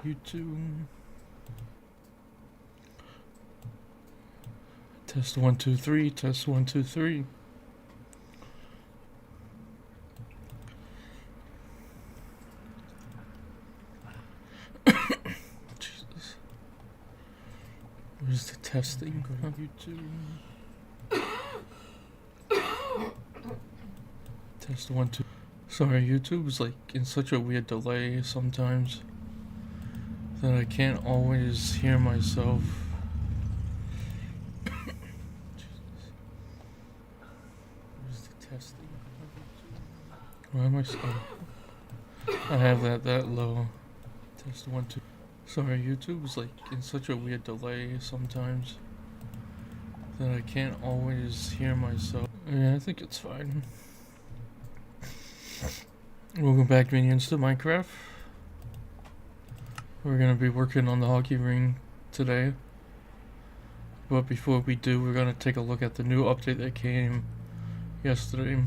YouTube. Test 1 2 3. Test 1 2 3. Jesus. Where's the testing? Go to YouTube. Test 1 2. Sorry, YouTube's like in such a weird delay sometimes that I can't always hear myself. Where's the testing? Why am I so... I have that low. Test 1 2. Sorry, YouTube's like in such a weird delay sometimes that I can't always hear myself. Yeah, I think it's fine. Welcome back, minions, to Minecraft. We're gonna be working on the hockey ring today. But before we do, we're gonna take a look at the new update that came yesterday.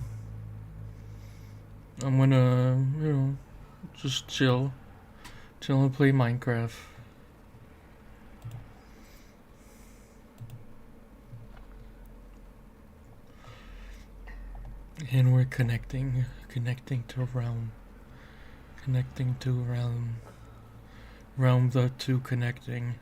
I'm gonna, just chill and play Minecraft. And we're connecting to realm. Connecting to realm. Realm the two connecting.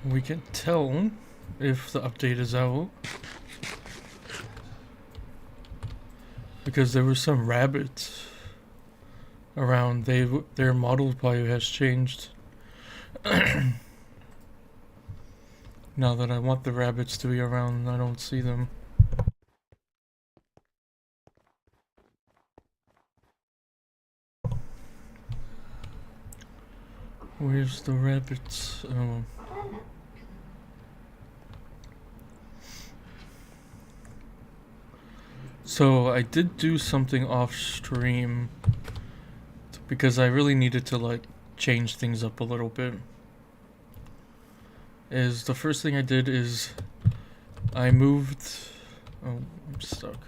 We can tell if the update is out because there were some rabbits around. Their model value has changed. Now that I want the rabbits to be around, I don't see them. Where's the rabbits? Oh. So I did do something off stream because I really needed to like change things up a little bit. The first thing I did is I moved... Oh, I'm stuck.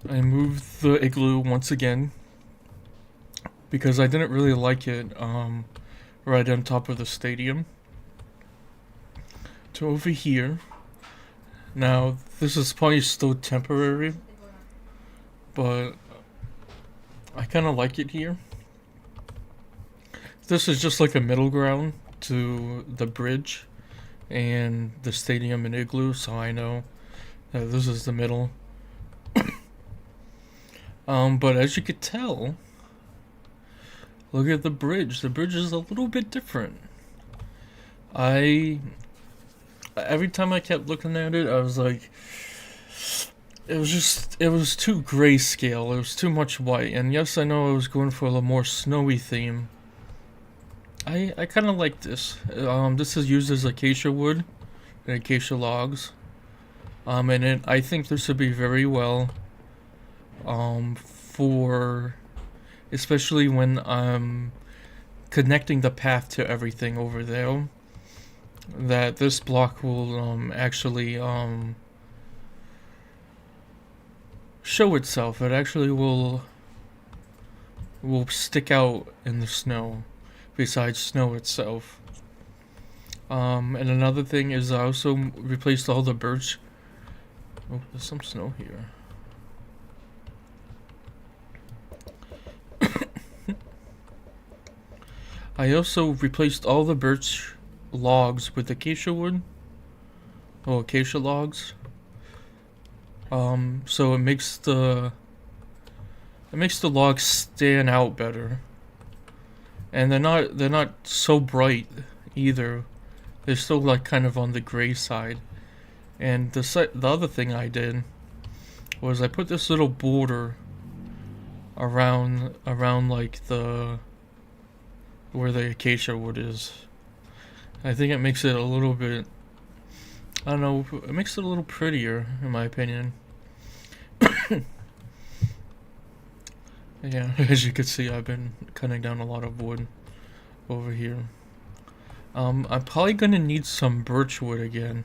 I moved the igloo once again because I didn't really like it right on top of the stadium to over here. Now, this is probably still temporary, but I kind of like it here. This is just like a middle ground to the bridge and the stadium and igloo, so I know that this is the middle. But as you could tell, look at the bridge. The bridge is a little bit different. Every time I kept looking at it, I was like, it was too grayscale. It was too much white. And yes, I know I was going for a little more snowy theme. I kind of like this. This is used as acacia wood and acacia logs. And I think this would be very well, for, especially when I'm connecting the path to everything over there. That this block will actually show itself. It actually will stick out in the snow, besides snow itself. And another thing is I also replaced all the birch. Oh, there's some snow here. I also replaced all the birch logs with acacia wood. Oh, acacia logs. So it makes the logs stand out better. And they're not so bright either. They're still like kind of on the gray side. And the other thing I did was I put this little border around like where the acacia wood is. I think it makes it a little bit, I don't know, it makes it a little prettier in my opinion. Yeah, as you can see, I've been cutting down a lot of wood over here. I'm probably gonna need some birch wood again.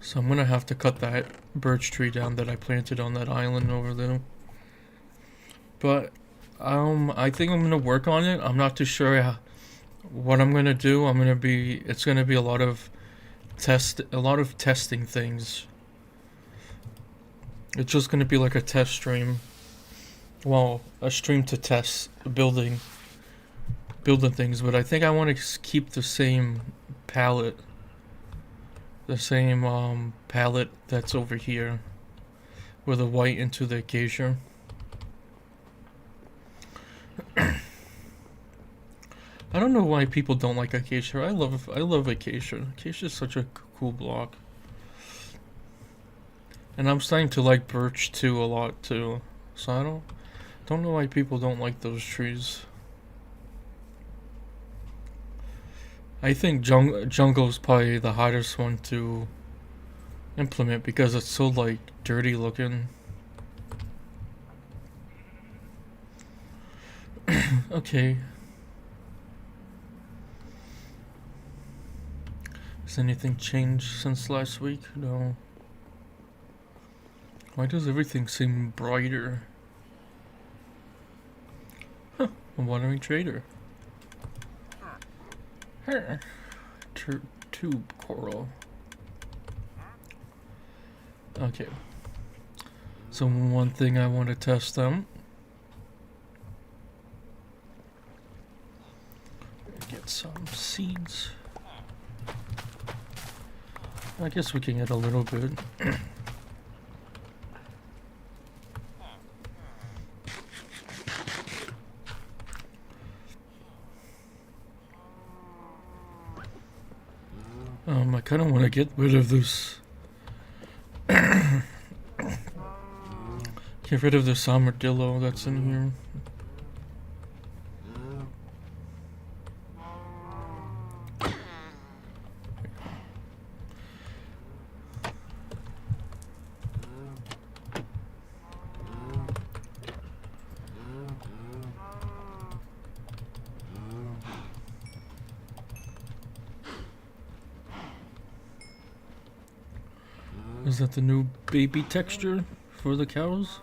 So I'm gonna have to cut that birch tree down that I planted on that island over there. But I think I'm gonna work on it. I'm not too sure what I'm gonna do. It's gonna be a lot of testing things. It's just gonna be like a test stream. Well, a stream to test building things, but I think I want to keep the same palette. The same palette that's over here. With the white into the acacia. I don't know why people don't like acacia. I love acacia. Acacia is such a cool block. And I'm starting to like birch too a lot too. So I don't know why people don't like those trees. I think jungle's probably the hardest one to implement because it's so like dirty looking. Okay. Has anything changed since last week? No. Why does everything seem brighter? Huh, a wandering trader. Here. Tube coral. Okay. So one thing I want to test them. Get some seeds. I guess we can get a little bit. I kind of want to get rid of this. Get rid of this armadillo that's in here. Is that the new baby texture for the cows?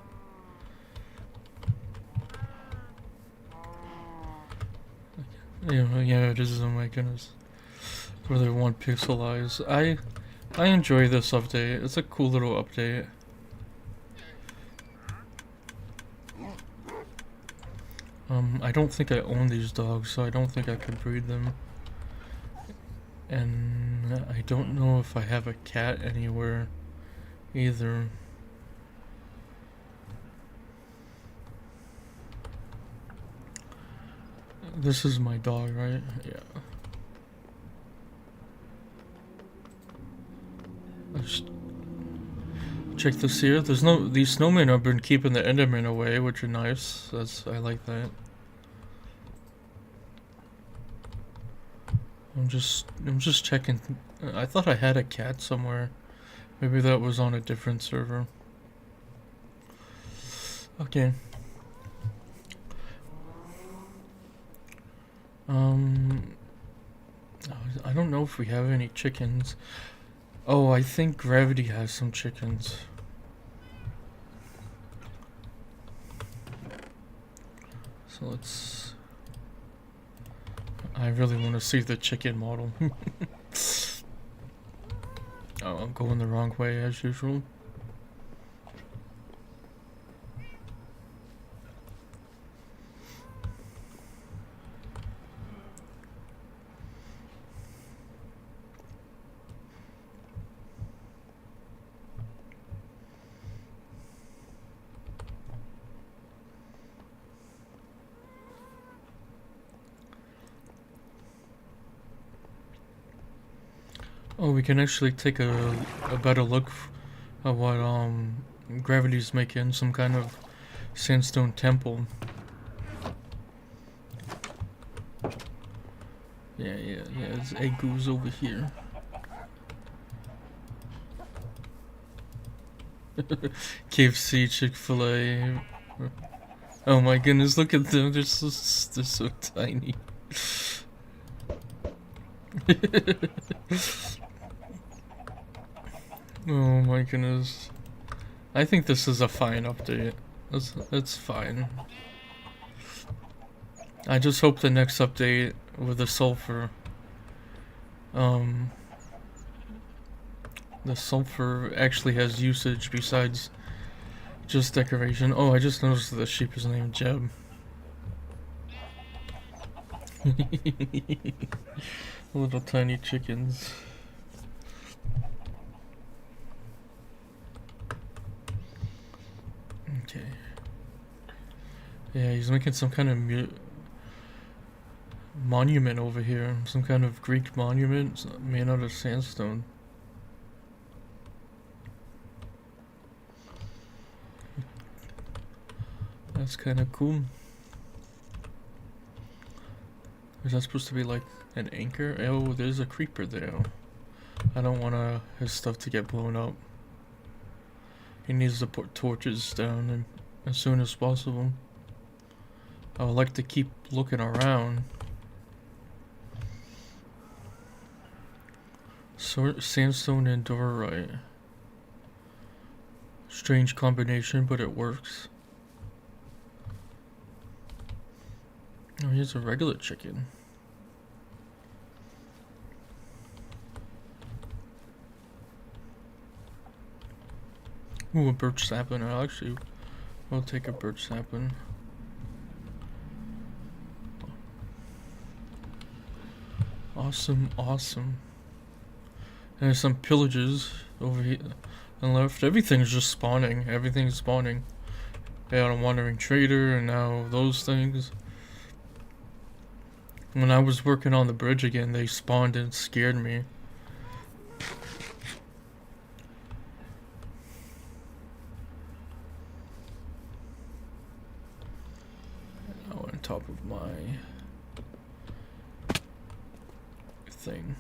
Yeah, it is. Oh my goodness. Where they want pixel eyes. I enjoy this update. It's a cool little update. I don't think I own these dogs, so I don't think I could breed them. And I don't know if I have a cat anywhere either. This is my dog, right? Yeah. Let's check this here. These snowmen have been keeping the Enderman away, which are nice. I like that. I'm just checking. I thought I had a cat somewhere. Maybe that was on a different server. Okay. I don't know if we have any chickens. Oh, I think Gravity has some chickens. So let's... I really want to see the chicken model. Oh, I'm going the wrong way as usual. Oh, we can actually take a better look at what Gravity's making, some kind of sandstone temple. Yeah, there's egg goose over here. KFC, Chick-fil-A. Oh my goodness, look at them, they're so tiny. Oh my goodness. I think this is a fine update. It's fine. I just hope the next update with the sulfur, the sulfur actually has usage besides just decoration. Oh, I just noticed that the sheep is named Jeb. Little tiny chickens. Okay. Yeah, he's making some kind of monument over here. Some kind of Greek monument made out of sandstone. That's kind of cool. Is that supposed to be like an anchor? Oh, there's a creeper there. I don't want his stuff to get blown up. He needs to put torches down as soon as possible. I would like to keep looking around. Sandstone and dorite. Strange combination, but it works. Oh, here's a regular chicken. Ooh, a birch sapling. I'll take a birch sapling. Awesome, awesome. And there's some pillages over here and left. Everything's just spawning. Everything's spawning. Yeah, a wandering trader, and now those things. When I was working on the bridge again, they spawned and scared me. Oh, on top of my thing.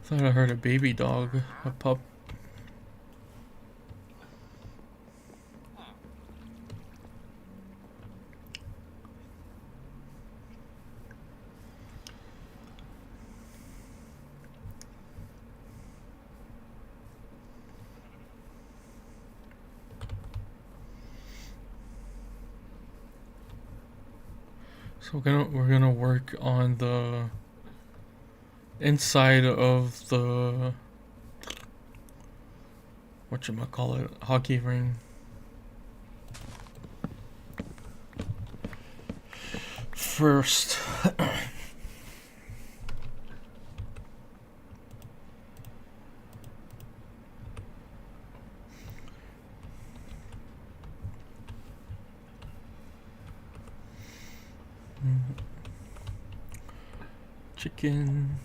Thought I heard a baby dog, a pup. So we're gonna work on the inside of the whatchamacallit, hockey ring. First. Chicken.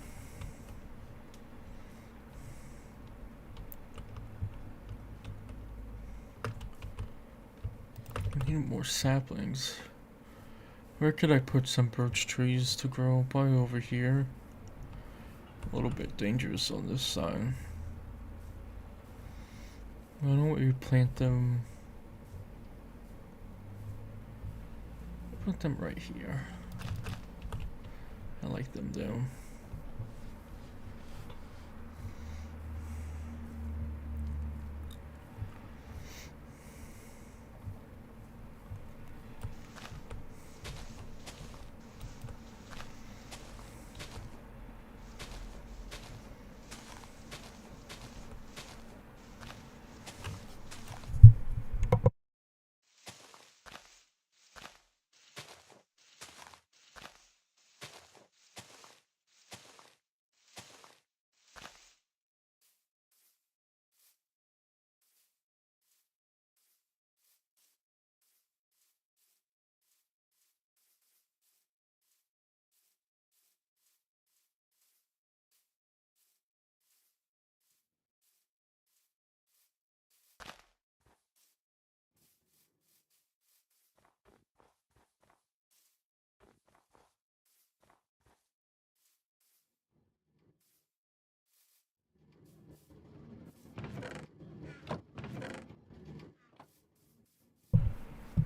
I need more saplings. Where could I put some birch trees to grow? Probably over here. A little bit dangerous on this side. Why don't we plant them? Put them right here. I like them down.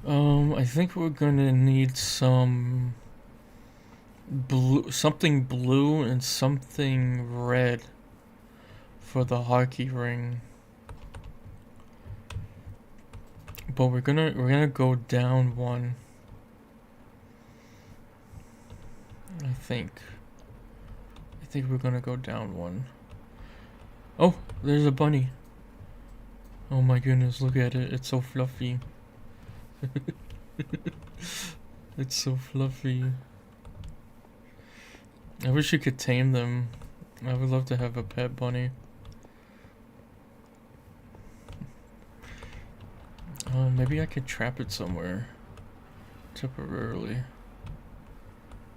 I think we're gonna need some blue, something blue and something red for the hockey ring. But we're gonna go down one. I think we're gonna go down one. Oh, there's a bunny. Oh my goodness, look at it. It's so fluffy. It's so fluffy. I wish you could tame them. I would love to have a pet bunny. Maybe I could trap it somewhere temporarily.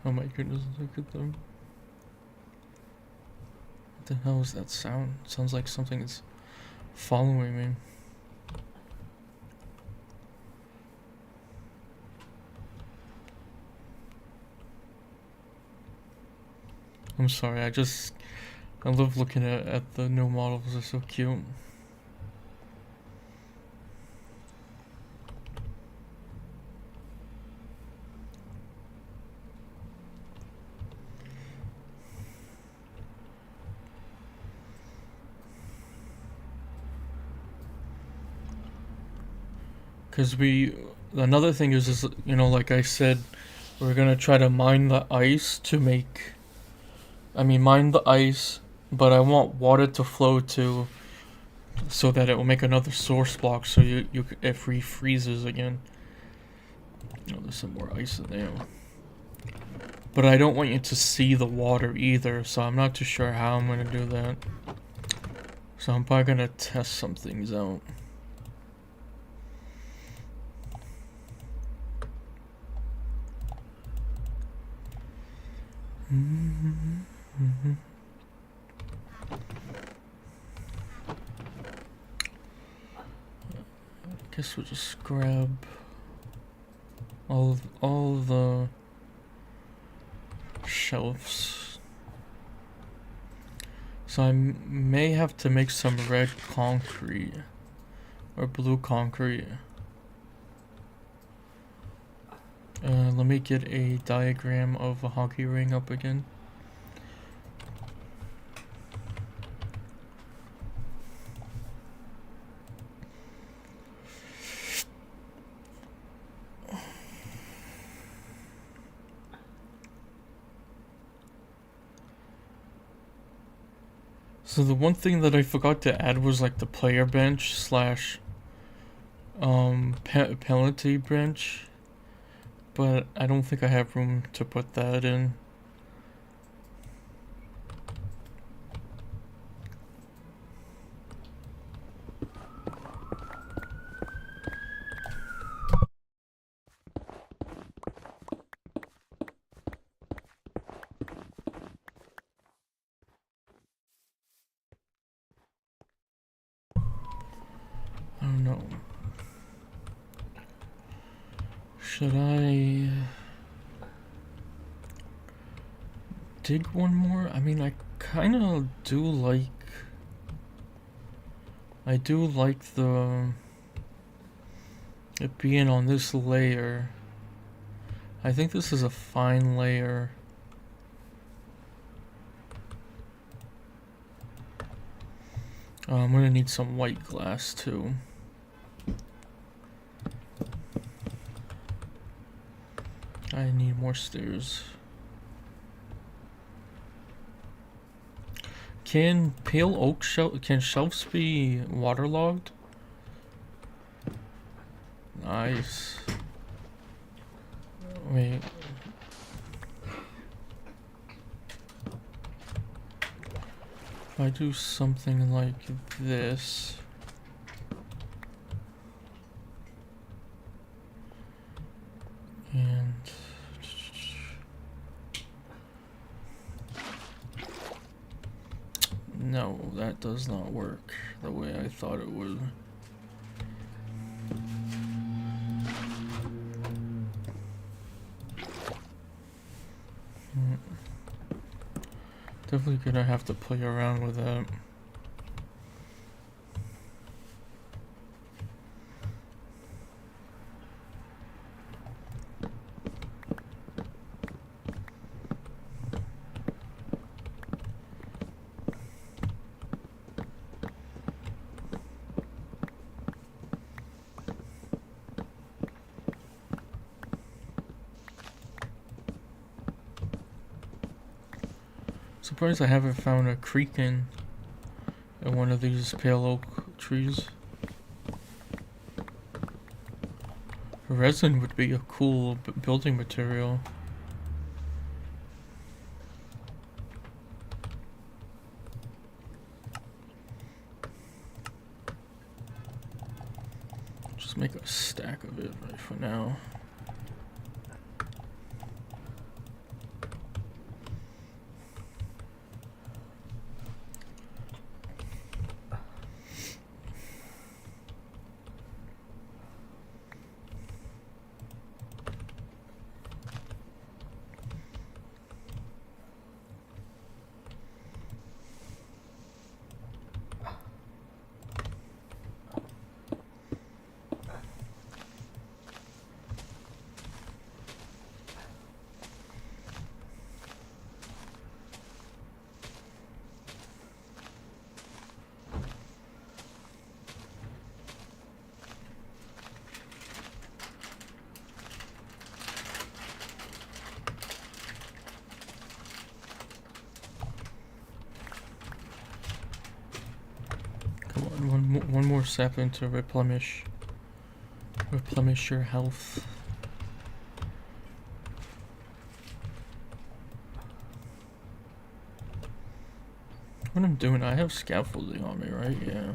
Oh my goodness, look at them. What the hell is that sound? It sounds like something is following me. I'm sorry, I love looking at the new models, they're so cute. Cause another thing is, you know, like I said, we're gonna try to mine the ice to make, mine the ice, but I want water to flow to, so that it will make another source block, so it refreezes again. Oh, there's some more ice in there. But I don't want you to see the water either, so I'm not too sure how I'm gonna do that. So I'm probably gonna test some things out. Guess we'll just grab all the shelves. So I may have to make some red concrete or blue concrete. Let me get a diagram of a hockey ring up again. So the one thing that I forgot to add was like the player bench slash penalty bench, but I don't think I have room to put that in. I don't know. Should I dig one more? I mean, I kind of do like... I do like it being on this layer. I think this is a fine layer. I'm gonna need some white glass too. I need more stairs. Can pale oak shelves be waterlogged? Nice. Wait. If I do something like this. And no, that does not work the way I thought it would. Definitely gonna have to play around with that. Surprised I haven't found a creek in one of these pale oak trees. Resin would be a cool building material. Just make a stack of it right for now. One more sapling to replenish your health. What I'm doing, I have scaffolding on me, right? Yeah.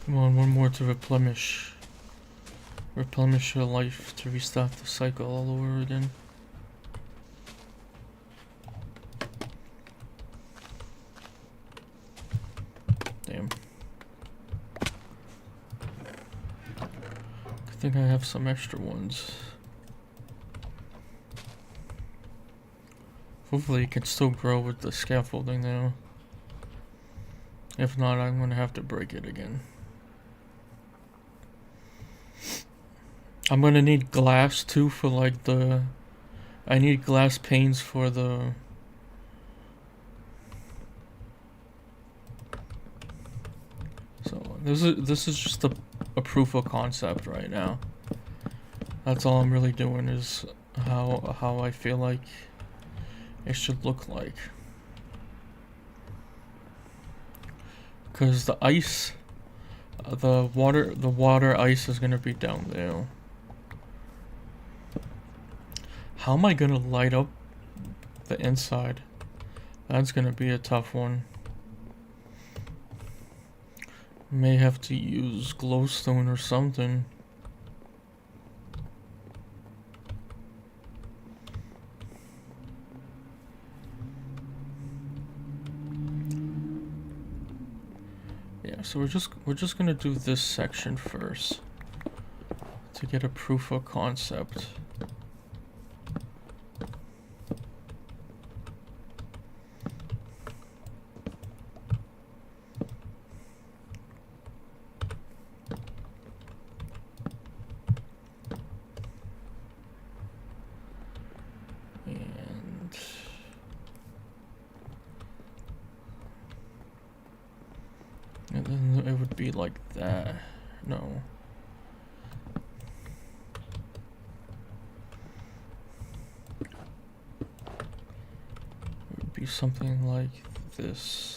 Come on, one more to replenish your life, to restart the cycle all over again. Damn. I think I have some extra ones. Hopefully it can still grow with the scaffolding now. If not, I'm gonna have to break it again. I'm gonna need glass too for like I need glass panes for the... So this is just a proof of concept right now. That's all I'm really doing, is how I feel like it should look like. Cause the ice, the water ice is gonna be down there. How am I gonna light up the inside? That's gonna be a tough one. May have to use glowstone or something. Yeah, so we're just gonna do this section first to get a proof of concept. And then it would be like that. No. It would be something like this.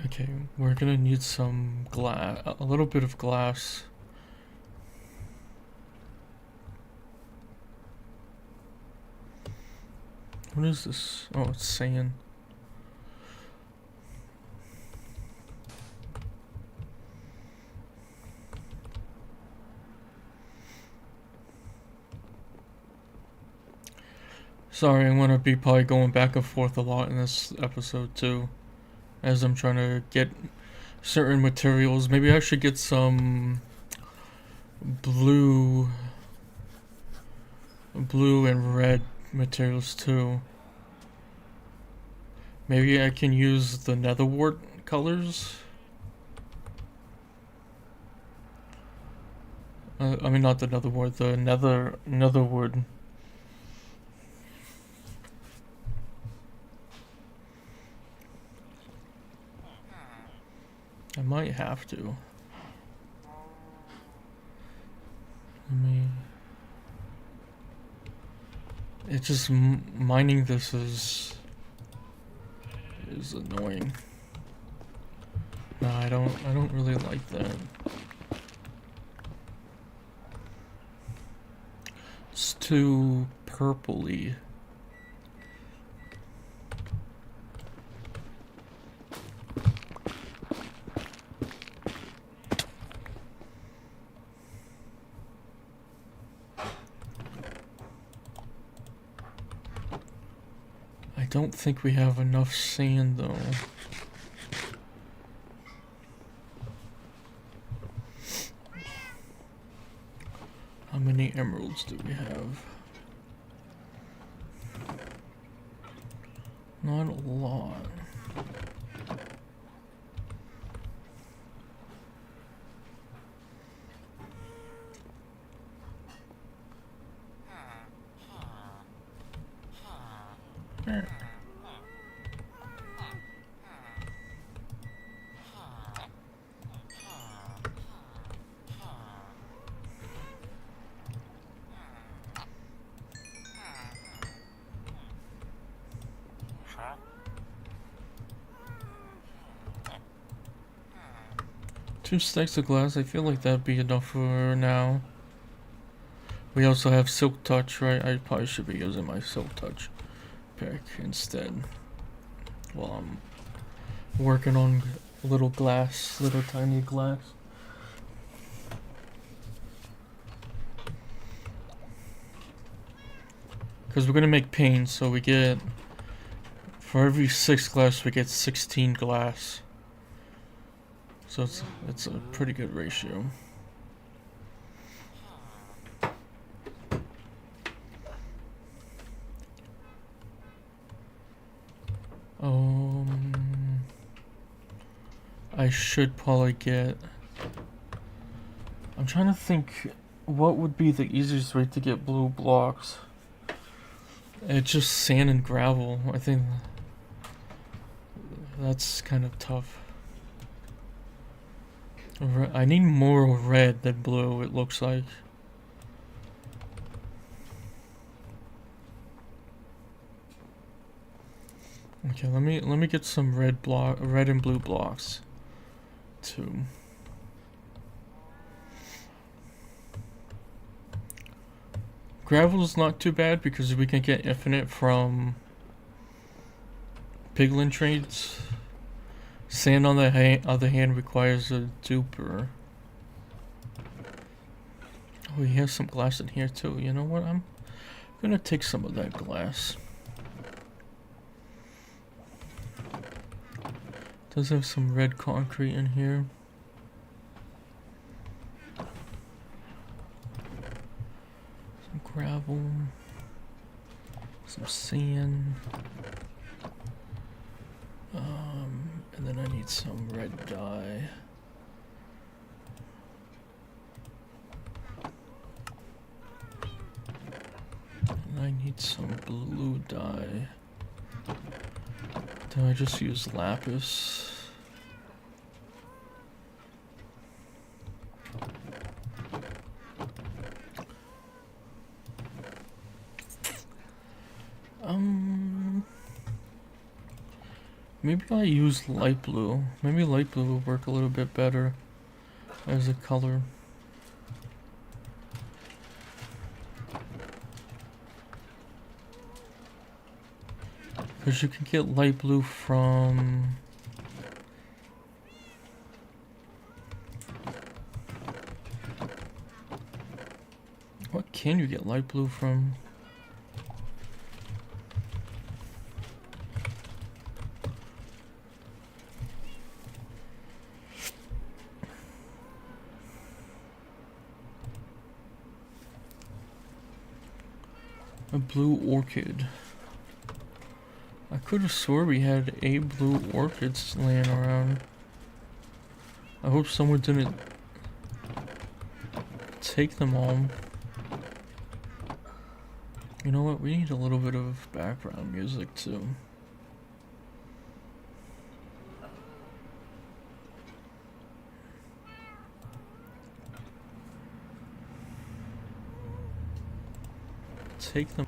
Okay, we're gonna need some glass, a little bit of glass. What is this? Oh, it's sand. Sorry, I'm gonna be probably going back and forth a lot in this episode too, as I'm trying to get certain materials. Maybe I should get some blue and red materials too. Maybe I can use the netherwort colors. I mean, not the netherwort, the netherwood. I might have to. It's just mining this is annoying. No, I don't really like that. It's too purpley. I don't think we have enough sand though. How many emeralds do we have? Not a lot. Two stacks of glass, I feel like that'd be enough for now. We also have Silk Touch, right? I probably should be using my Silk Touch pack instead. While I'm working on little tiny glass. Because we're gonna make paint, so we get, for every 6 glass, we get 16 glass. So it's a pretty good ratio. I should probably get, I'm trying to think what would be the easiest way to get blue blocks. It's just sand and gravel. I think that's kind of tough. I need more red than blue, it looks like. Okay, let me get some red and blue blocks too. Gravel is not too bad because we can get infinite from piglin trades. Sand on the other hand requires a duper. Oh, he has some glass in here too. You know what? I'm gonna take some of that glass. Does have some red concrete in here. Some gravel. Some sand. And then I need some red dye. And I need some blue dye. Did I just use lapis? Maybe I use light blue. Maybe light blue will work a little bit better as a color. Because you can get light blue from... What can you get light blue from? A blue orchid. I could have swore we had a blue orchids laying around. I hope someone didn't take them all. You know what? We need a little bit of background music too. Take them.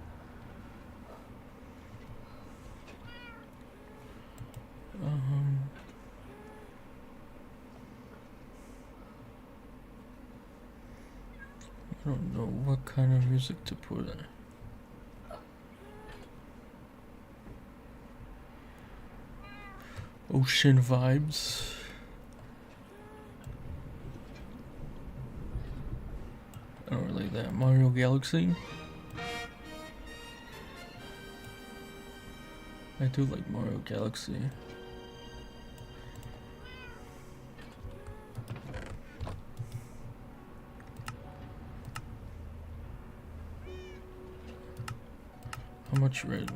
I don't know what kind of music to put in. Ocean vibes. I don't really like that. Mario Galaxy. I do like Mario Galaxy. How much red?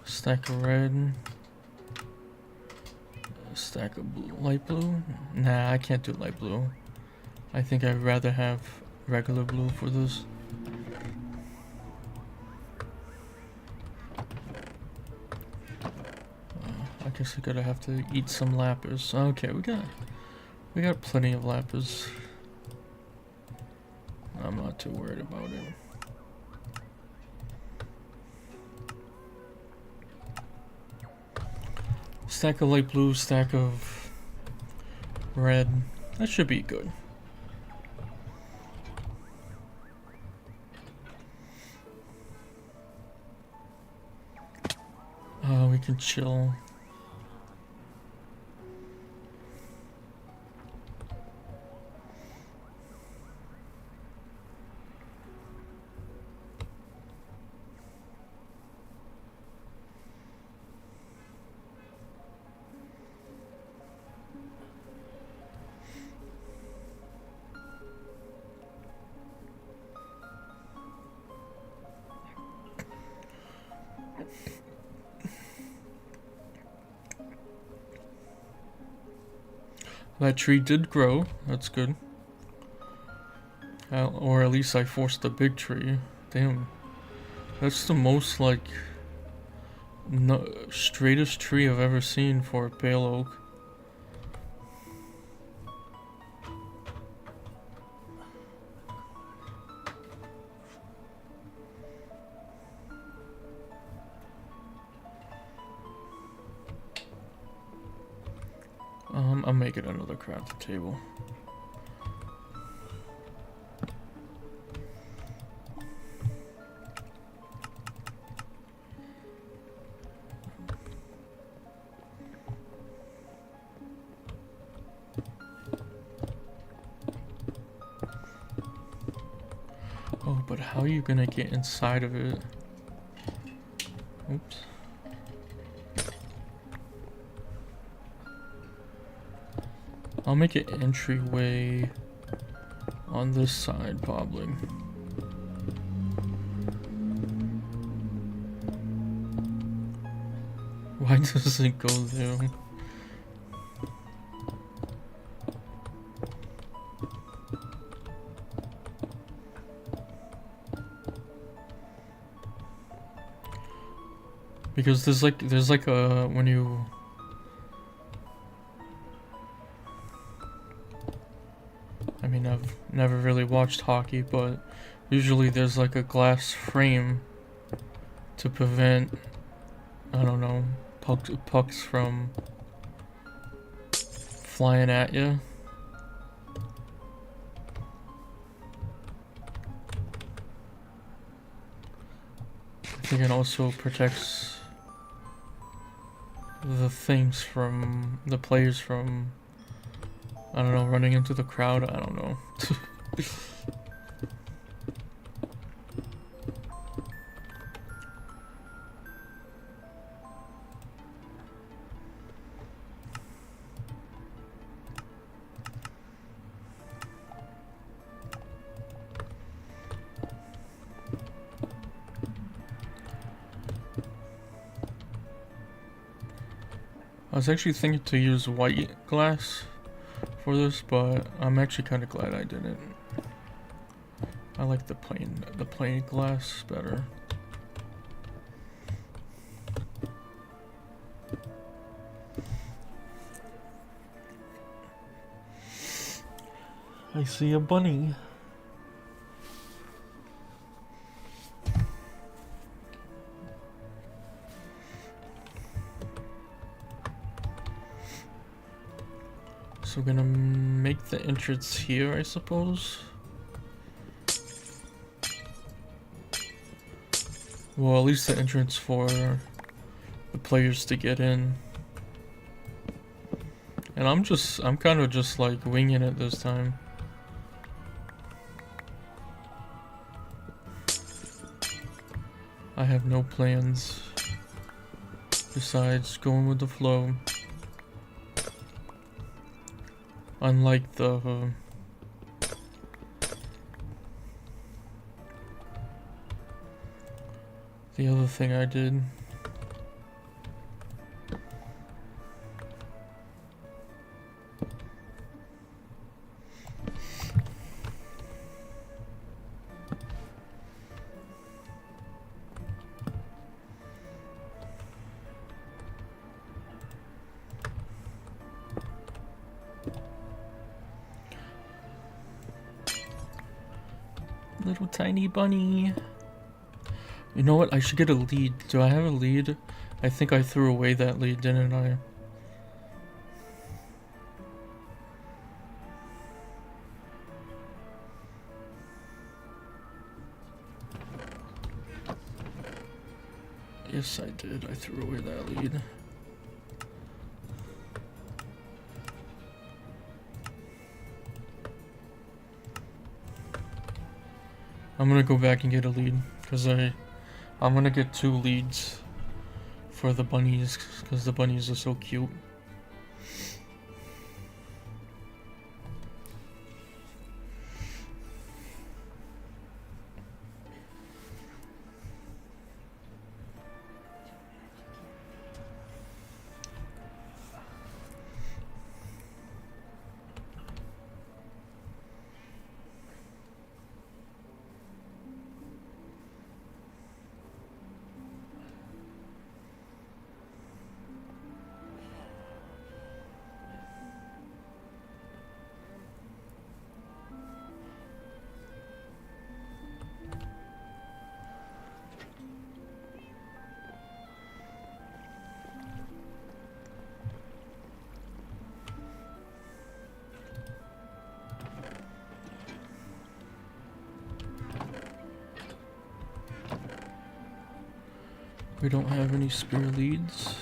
Stack of red. A stack of blue. Light blue? Nah, I can't do light blue. I think I'd rather have regular blue for this. I guess I gotta have to eat some lapis. Okay, we got plenty of lapis. I'm not too worried about it. Stack of light blue, stack of red. That should be good. We can chill. That tree did grow, that's good. Or at least I forced a big tree. Damn. That's the most, like, straightest tree I've ever seen for a pale oak. I'm making another crafting table. Oh, but how are you gonna get inside of it? Oops. I'll make an entryway on this side, probably. Why does it go there? Because there's like a, when you... I mean, I've never really watched hockey, but usually there's like a glass frame to prevent, I don't know, pucks from flying at you. I think it also protects the things from the players from, I don't know, running into the crowd. I don't know. I was actually thinking to use white glass for this, but I'm actually kind of glad I didn't. I like the plain glass better. I see a bunny. So we're gonna make the entrance here, I suppose. Well, at least the entrance for the players to get in. And I'm kind of just like winging it this time. I have no plans besides going with the flow. Unlike the other thing I did. Little tiny bunny. You know what? I should get a lead. Do I have a lead? I think I threw away that lead, didn't I? Yes, I did. I threw away that lead. I'm gonna go back and get a lead because I'm gonna get 2 leads for the bunnies because the bunnies are so cute. We don't have any spare leads.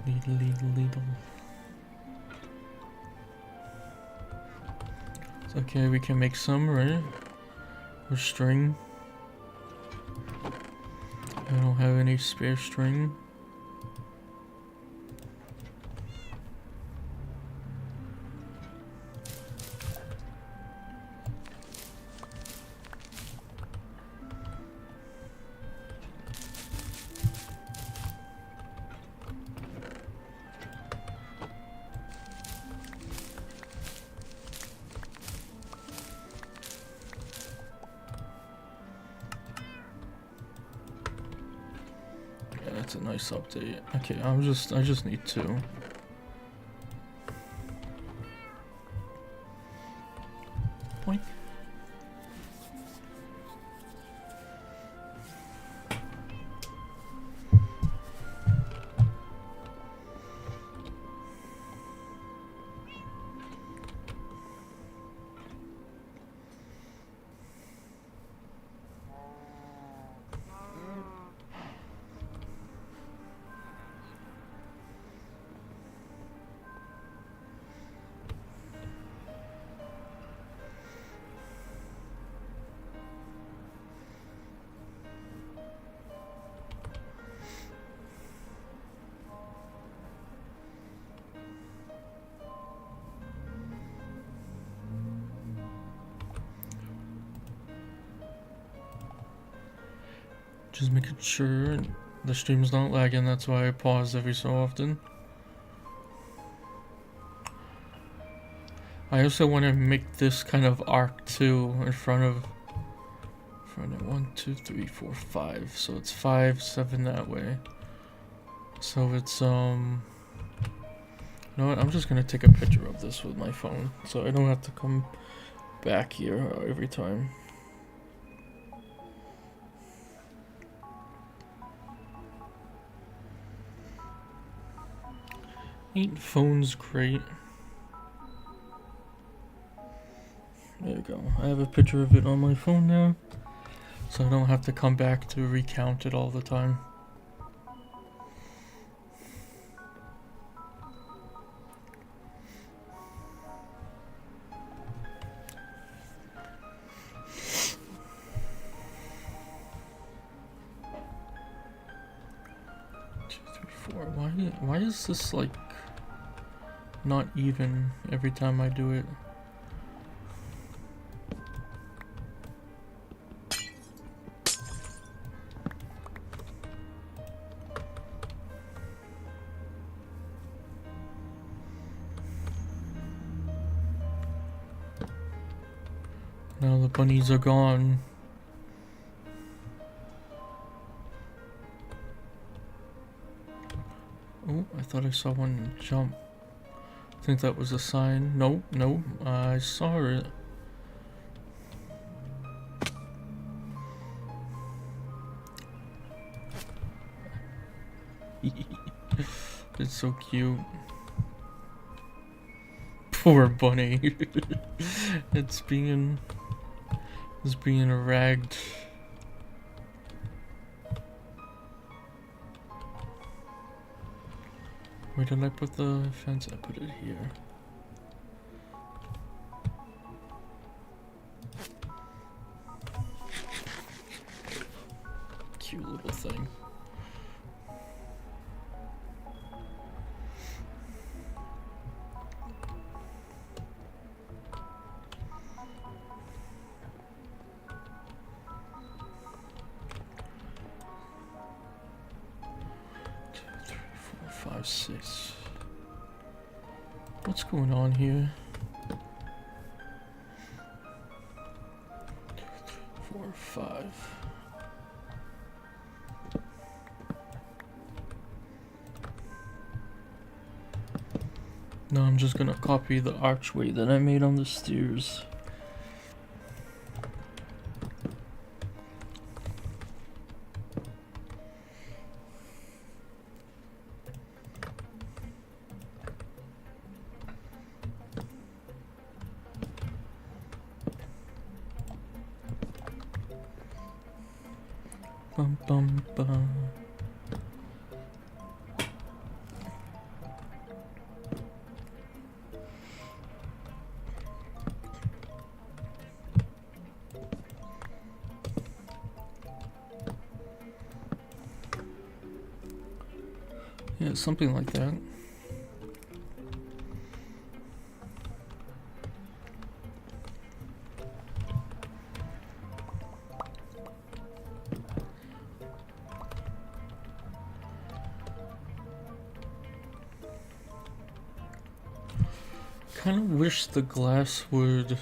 Lead. It's okay, we can make some, right? With string. I don't have any spare string. That's a nice update. Okay, I just need 2. Boink. Just making sure the stream's not lagging, that's why I pause every so often. I also want to make this kind of arc too in front of 1, 2, 3, 4, 5. So it's 5, 7 that way. So it's you know what? I'm just gonna take a picture of this with my phone, so I don't have to come back here every time. Ain't phones great? There you go. I have a picture of it on my phone now, so I don't have to come back to recount it all the time. Why is this like not even every time I do it? Now the bunnies are gone. Oh, I thought I saw one jump. I think that was a sign. No, no, I saw it. It's so cute. Poor bunny. It's being ragged. Where did I put the fence? I put it here. Cute little thing. Six. What's going on here? 2, 3, 4, 5. No, I'm just gonna copy the archway that I made on the stairs. Bum bum bum. Yeah, something like that. Kind of wish the glass would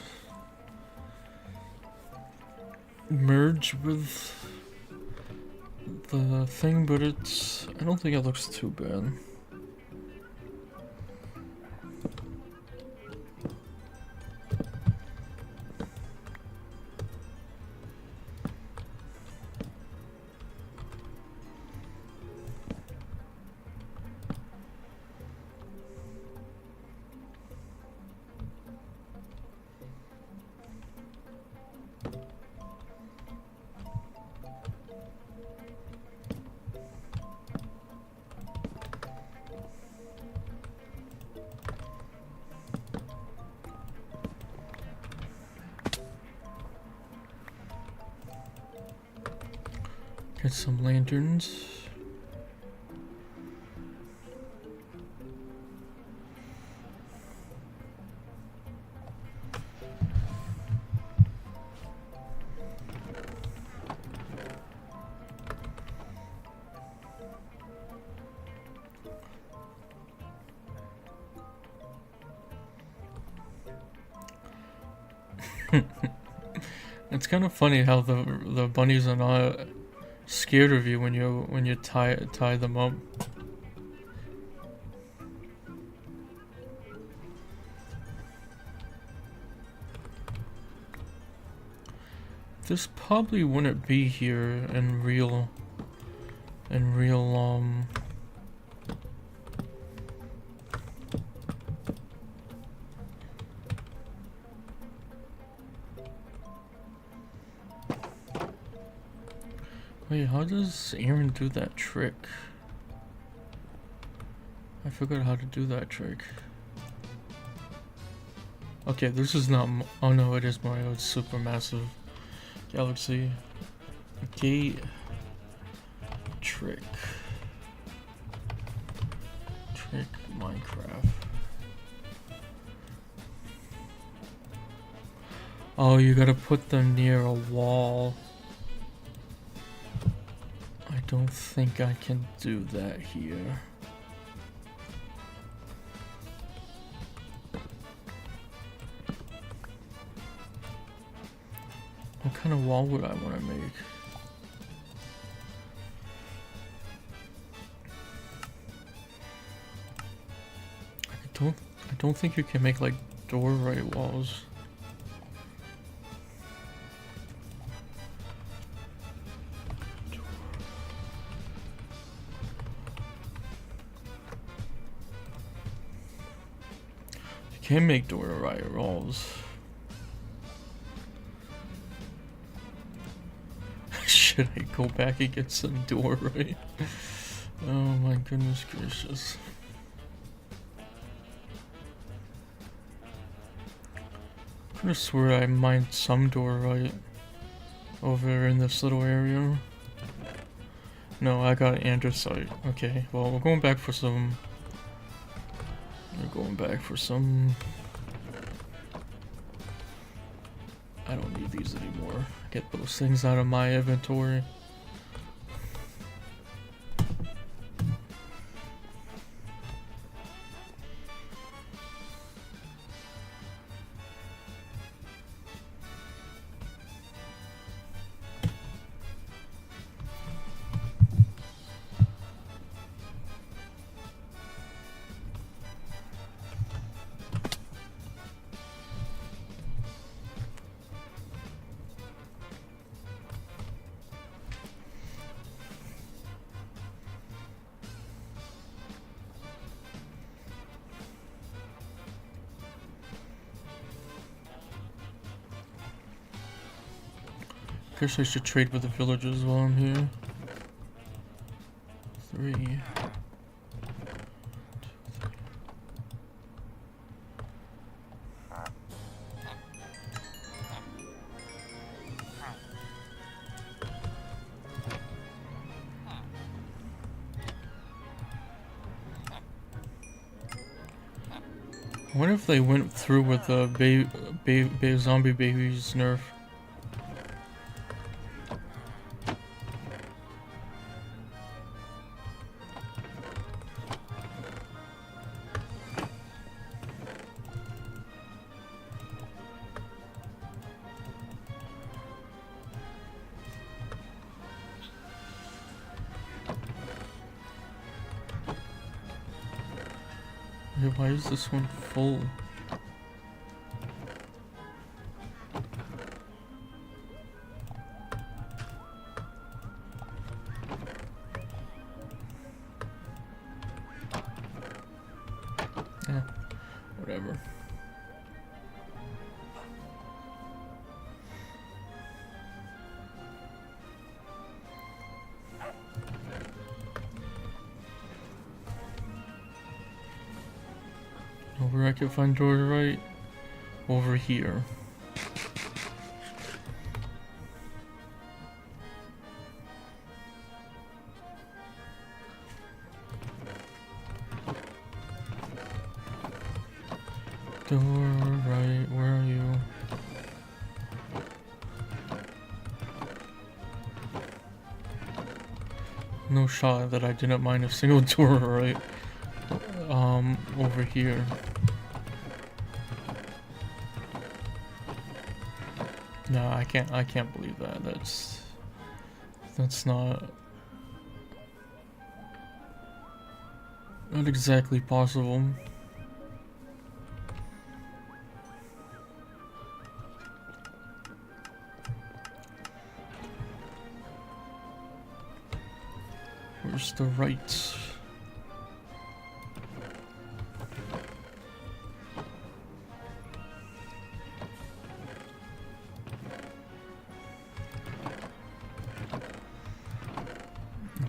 merge with the thing, but I don't think it looks too bad. Get some lanterns. It's kind of funny how the bunnies are not scared of you when you tie them up. This probably wouldn't be here in real Wait, how does Aaron do that trick? I forgot how to do that trick. Okay, this is not. Oh no, it is Mario. It's Supermassive Galaxy. Gate. Trick. Trick Minecraft. Oh, you gotta put them near a wall. I don't think I can do that here. What kind of wall would I want to make? I don't think you can make like doorway walls. You can make doorway walls. Should I go back and get some doorway? Oh my goodness gracious. I could have swore I mined some door right over in this little area. No, I got andesite. Okay, well we're going back for some. We're going back for some. I don't need these anymore. Get those things out of my inventory. Guess I should trade with the villagers while I'm here. 3. 2, 3. I wonder if they went through with the zombie babies nerf. Why is this one full? Yeah, whatever. Where I can find door right over here. Door right, where are you? No shot that I didn't mine a single door right. Over here. No, I can't believe that. That's not exactly possible. Where's the right?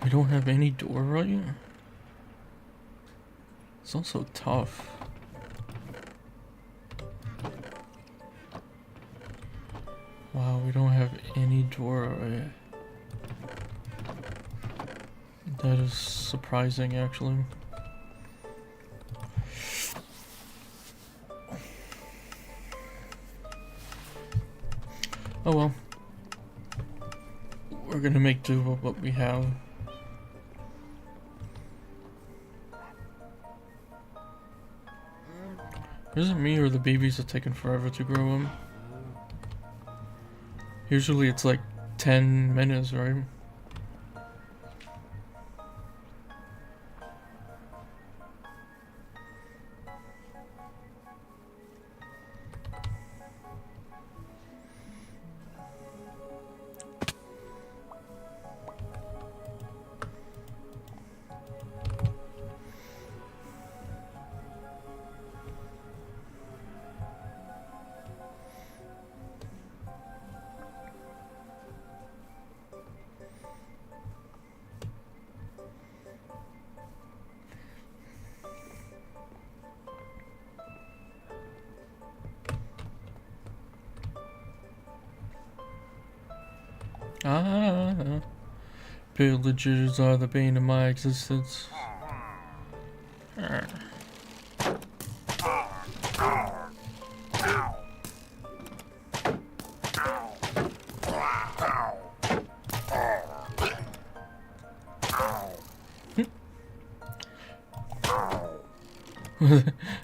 We don't have any door right? It's also tough. Wow, we don't have any door right. That is surprising, actually. Oh well. We're gonna make do with what we have. Is it me or the babies are taking forever to grow them? Usually it's like 10 minutes, right? Ah, pillagers are the bane of my existence.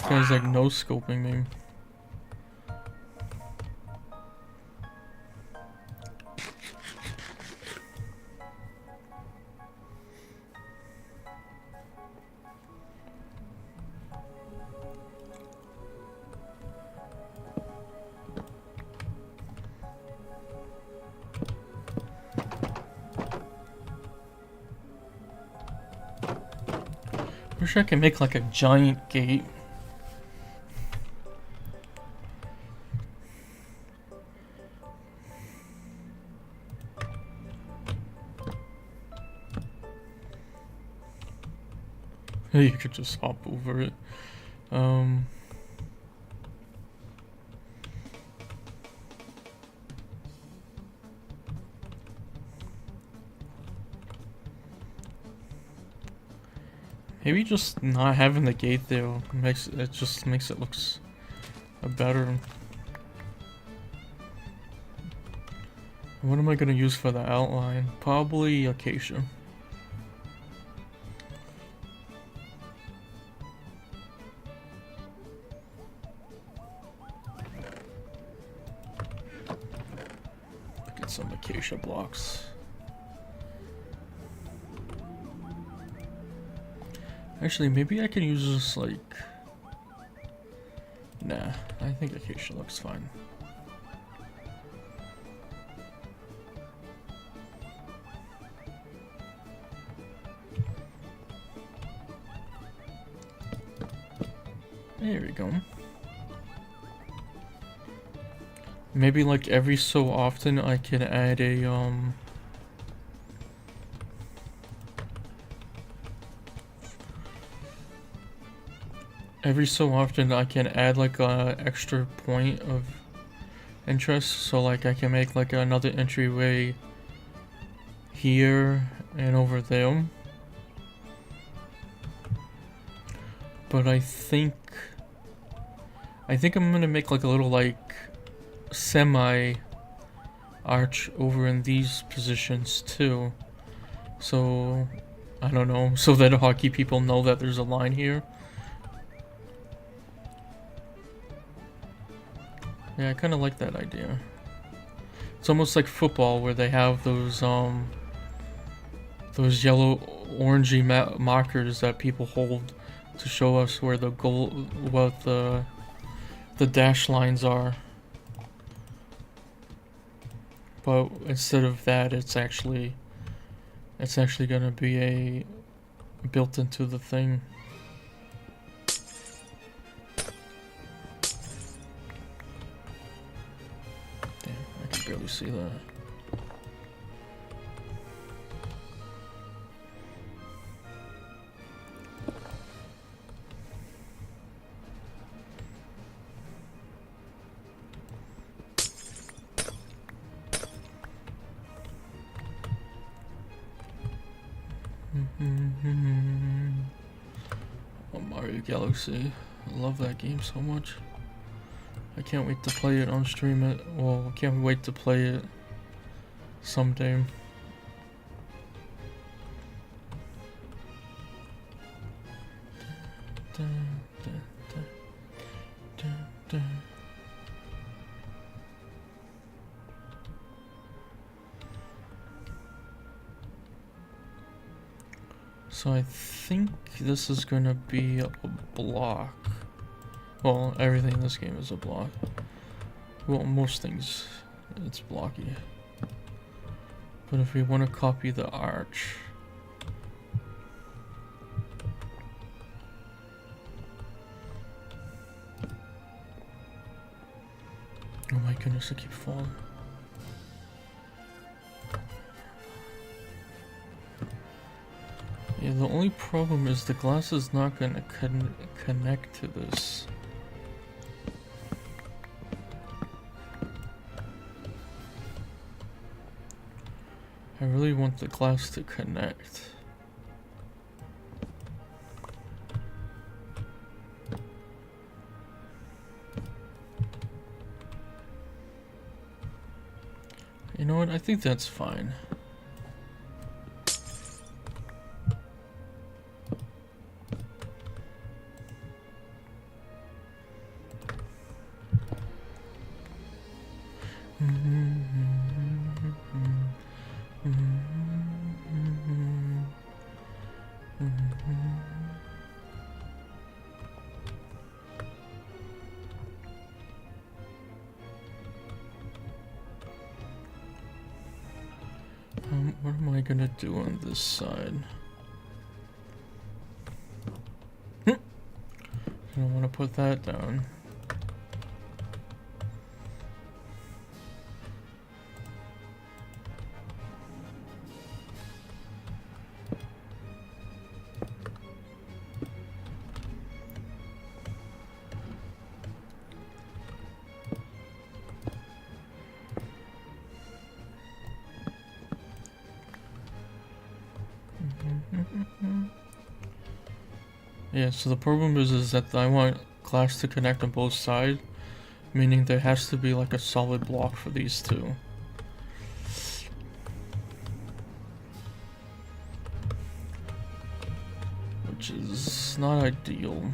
Guy's like no scoping me. Wish I could make like a giant gate. You could just hop over it. Maybe just not having the gate there makes it looks better. What am I gonna use for the outline? Probably acacia. Get some acacia blocks. Actually, maybe I can use this like... Nah, I think acacia looks fine. There we go. Maybe like every so often I can add a every so often I can add like a extra point of interest, so like I can make like another entryway here and over there. But I think I'm gonna make like a little like semi arch over in these positions too. So I don't know, so that hockey people know that there's a line here. Yeah, I kind of like that idea. It's almost like football where they have those yellow orangey markers that people hold to show us where the goal, what the dash lines are. But instead of that, it's actually gonna be built into the thing. Damn, I can barely see that. Oh, Mario Galaxy. I love that game so much. I can't wait to play it on stream it. Well, I can't wait to play it someday. So I think this is gonna be a block. Well, everything in this game is a block. Well, most things, it's blocky. But if we want to copy the arch, oh my goodness, I keep falling. Yeah, the only problem is the glass is not going to connect to this. I really want the glass to connect. You know what? I think that's fine. What am I gonna do on this side? I don't want to put that down. Yeah, so the problem is that I want glass to connect on both sides, meaning there has to be like a solid block for these two. Which is not ideal.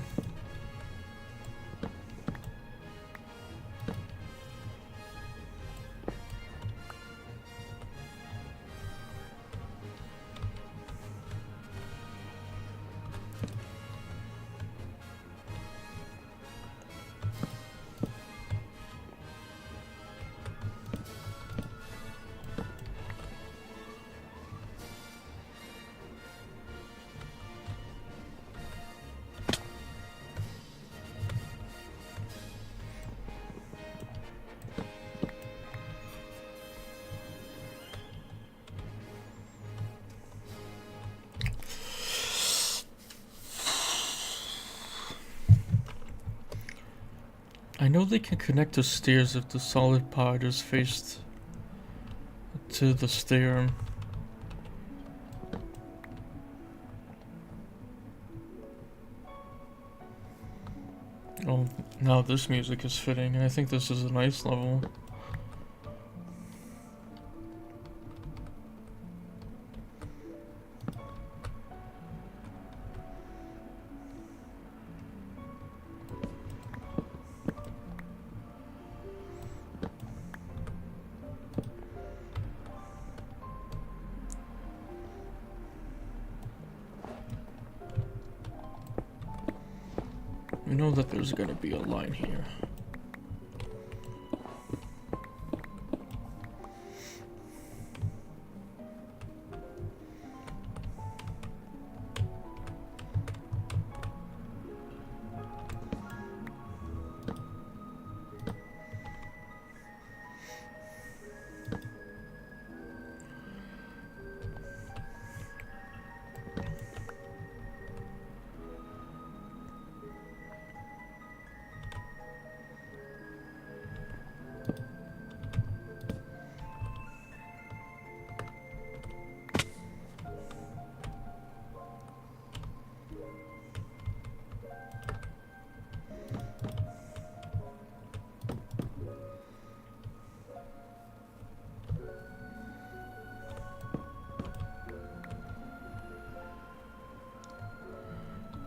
I know they can connect to stairs if the solid part is faced to the stair. Oh, now this music is fitting. I think this is a nice level. You know that there's gonna be a line here.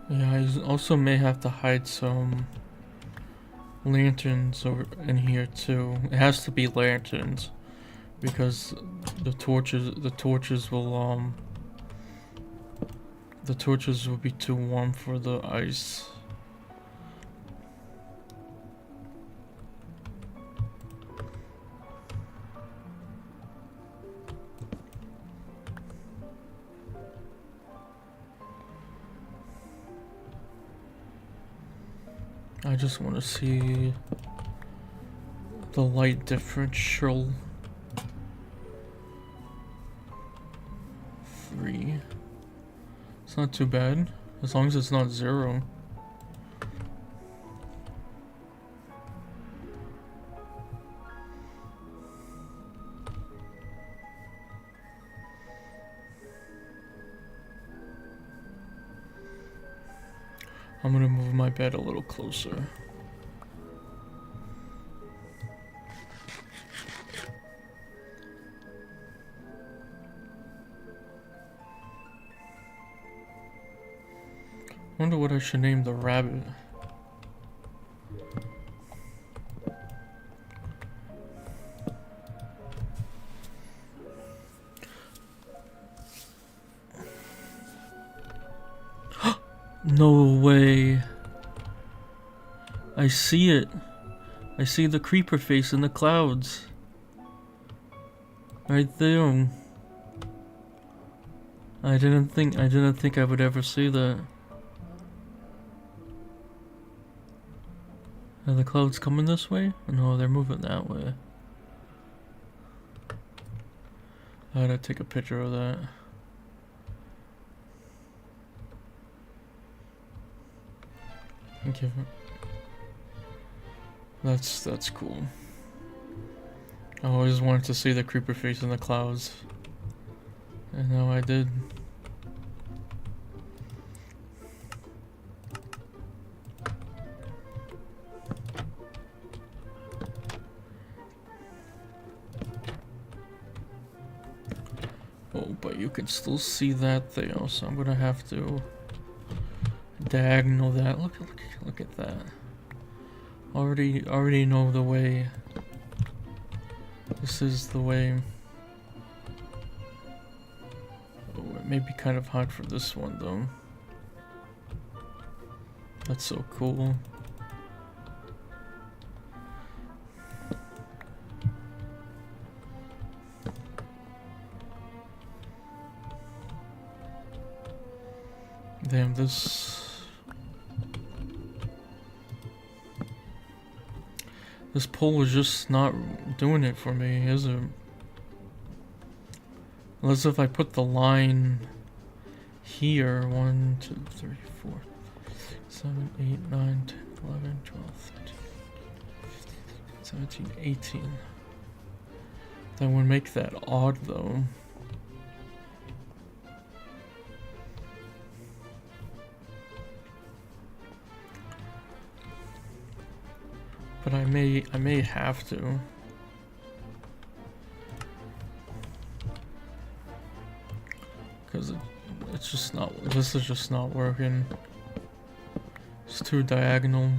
Yeah, I also may have to hide some lanterns over in here too. It has to be lanterns because the torches will be too warm for the ice. I just want to see the light differential. 3. It's not too bad, as long as it's not 0. I'm gonna move my bed a little closer. Wonder what I should name the rabbit. No way. I see it. I see the creeper face in the clouds. Right there. I didn't think I would ever see that. Are the clouds coming this way? No, they're moving that way. I gotta take a picture of that. Okay. That's cool. I always wanted to see the creeper face in the clouds. And now I did. Oh, but you can still see that there, so I'm gonna have to diagonal that. Look at that. Already know the way. This is the way. Oh, it may be kind of hard for this one though. That's so cool. Damn, this pole is just not doing it for me, is it? Unless if I put the line here, 1, 2, 3, 4, 7, 8, 9, 10, 11, 12, 13, 17, 18. That would make that odd though. But I may have to. Cause it's just not, this is just not working. It's too diagonal.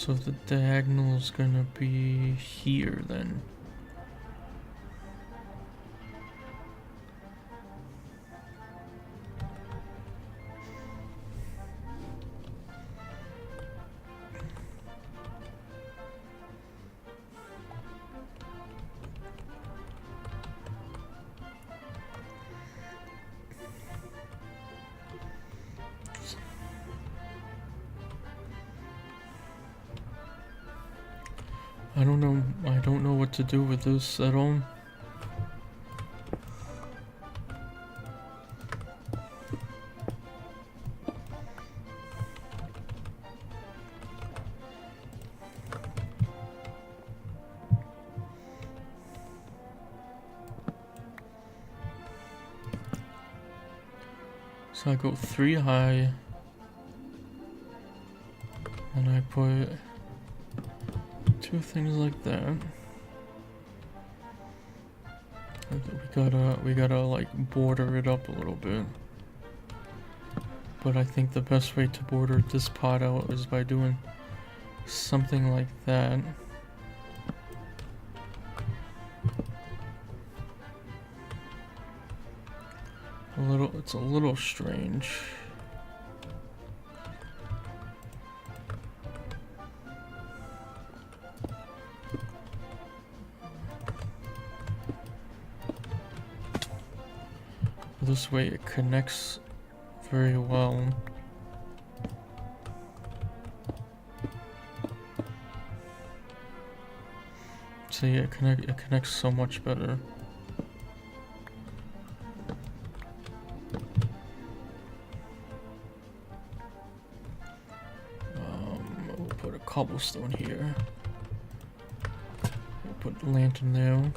So the diagonal is gonna be here then. I don't know what to do with this at all. So I go 3 high, and I put 2 things like that. We gotta like border it up a little bit. But I think the best way to border this pot out is by doing something like that. It's a little strange. This way it connects very well. See, it connects so much better. We'll put a cobblestone here. We'll put the lantern there.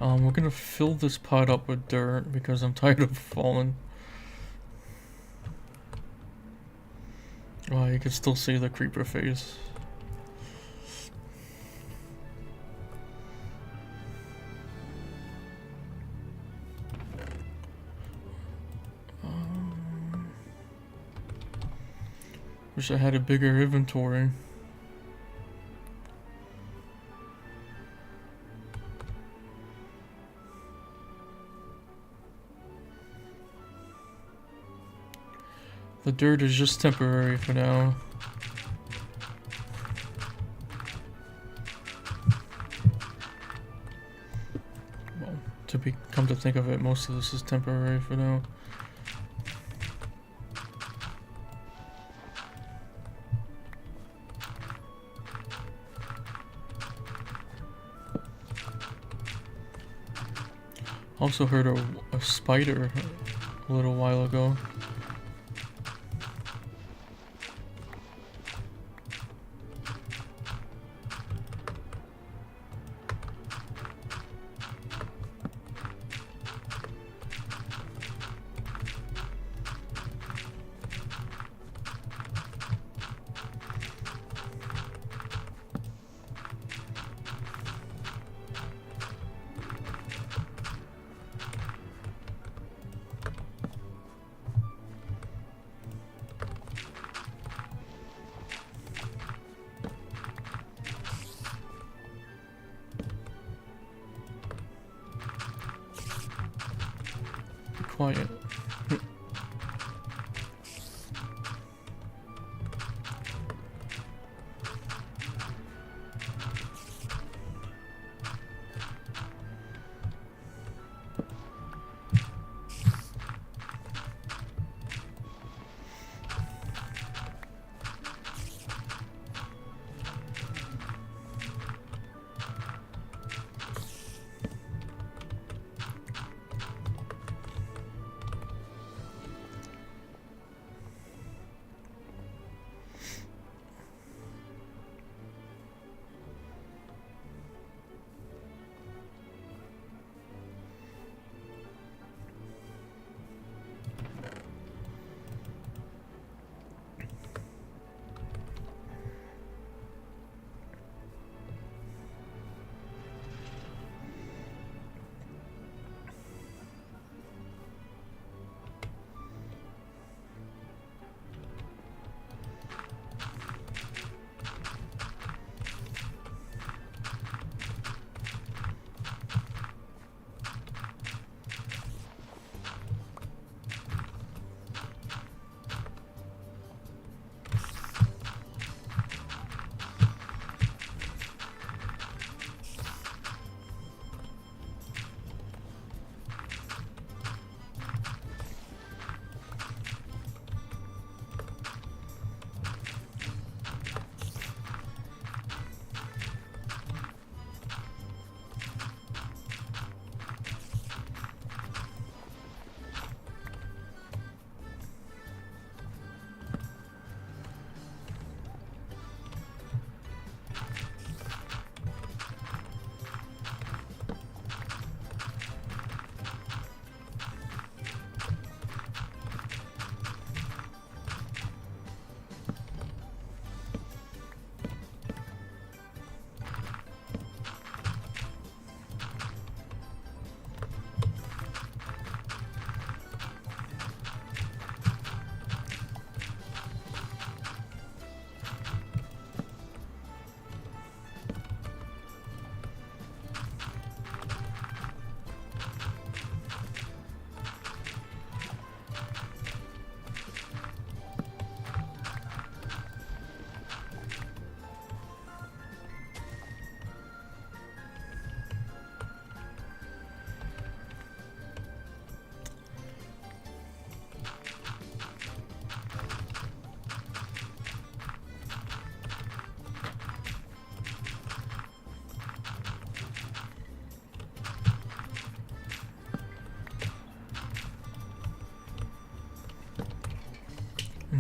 We're gonna fill this pot up with dirt because I'm tired of falling. Oh, you can still see the creeper face. Wish I had a bigger inventory. The dirt is just temporary for now. Well, come to think of it, most of this is temporary for now. Also heard a spider a little while ago. Quiet.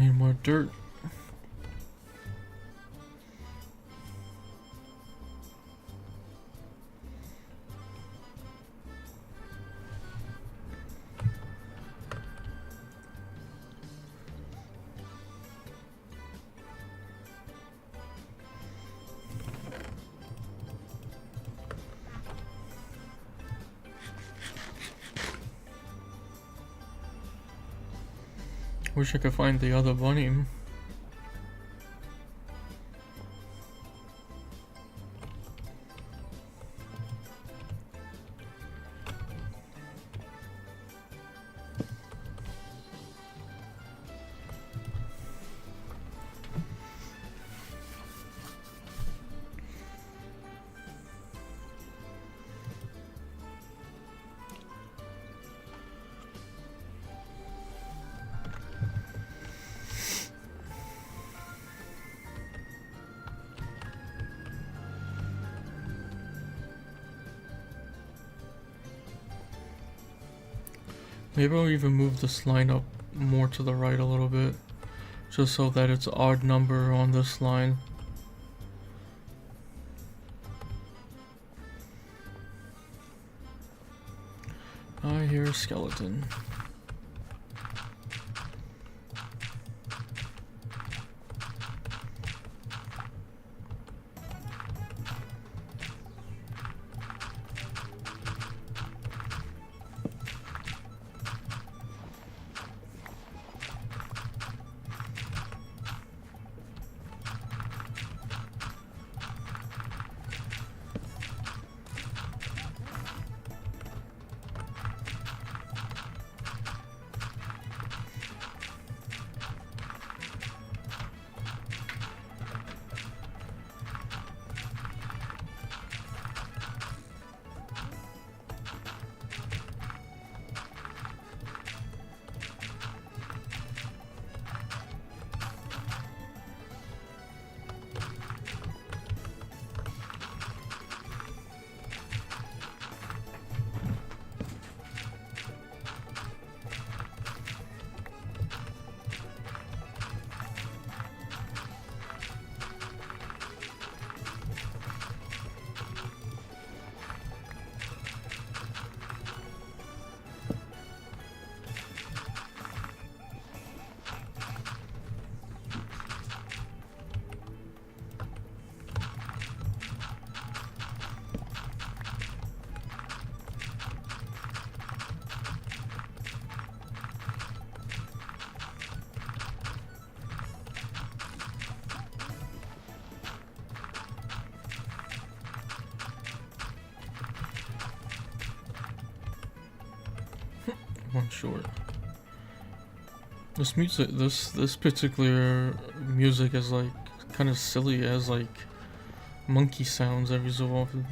Need more dirt. Wish I could find the other bunny. Maybe I'll even move this line up more to the right a little bit, just so that it's odd number on this line. I hear a skeleton. One short. This music, this particular music is like kind of silly. It has like monkey sounds every so often.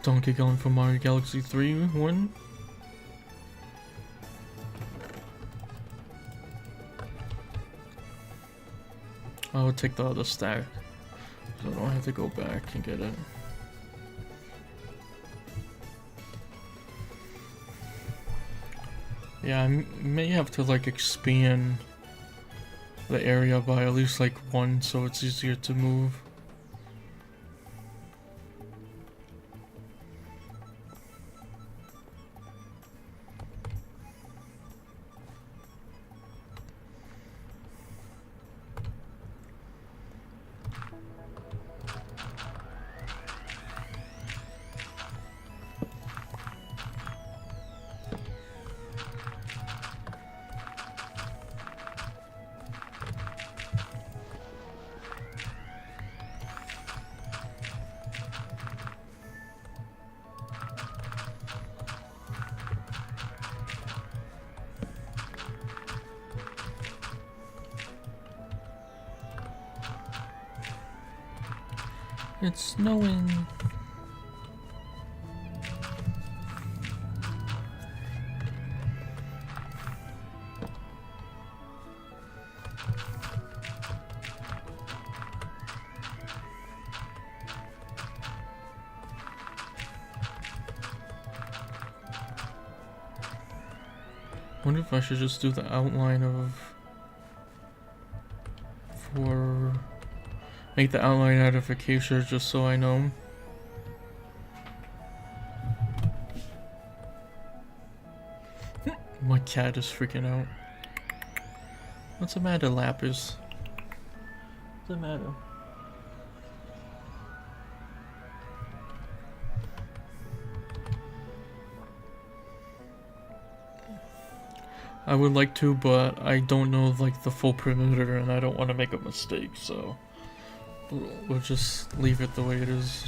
Donkey Kong from Mario Galaxy 3 win. I would take the other stack, so I don't have to go back and get it. Yeah, I may have to like expand the area by at least like one so it's easier to move. It's snowing. Wonder if I should just do the outline make the outline out of acacia just so I know. My cat is freaking out. What's the matter, Lapis? What's the matter? I would like to, but I don't know like the full perimeter and I don't want to make a mistake, so we'll just leave it the way it is.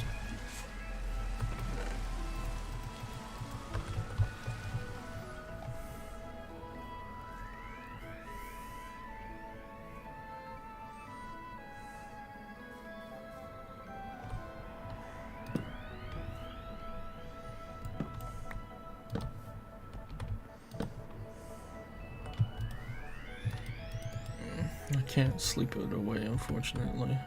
I can't sleep it away, unfortunately.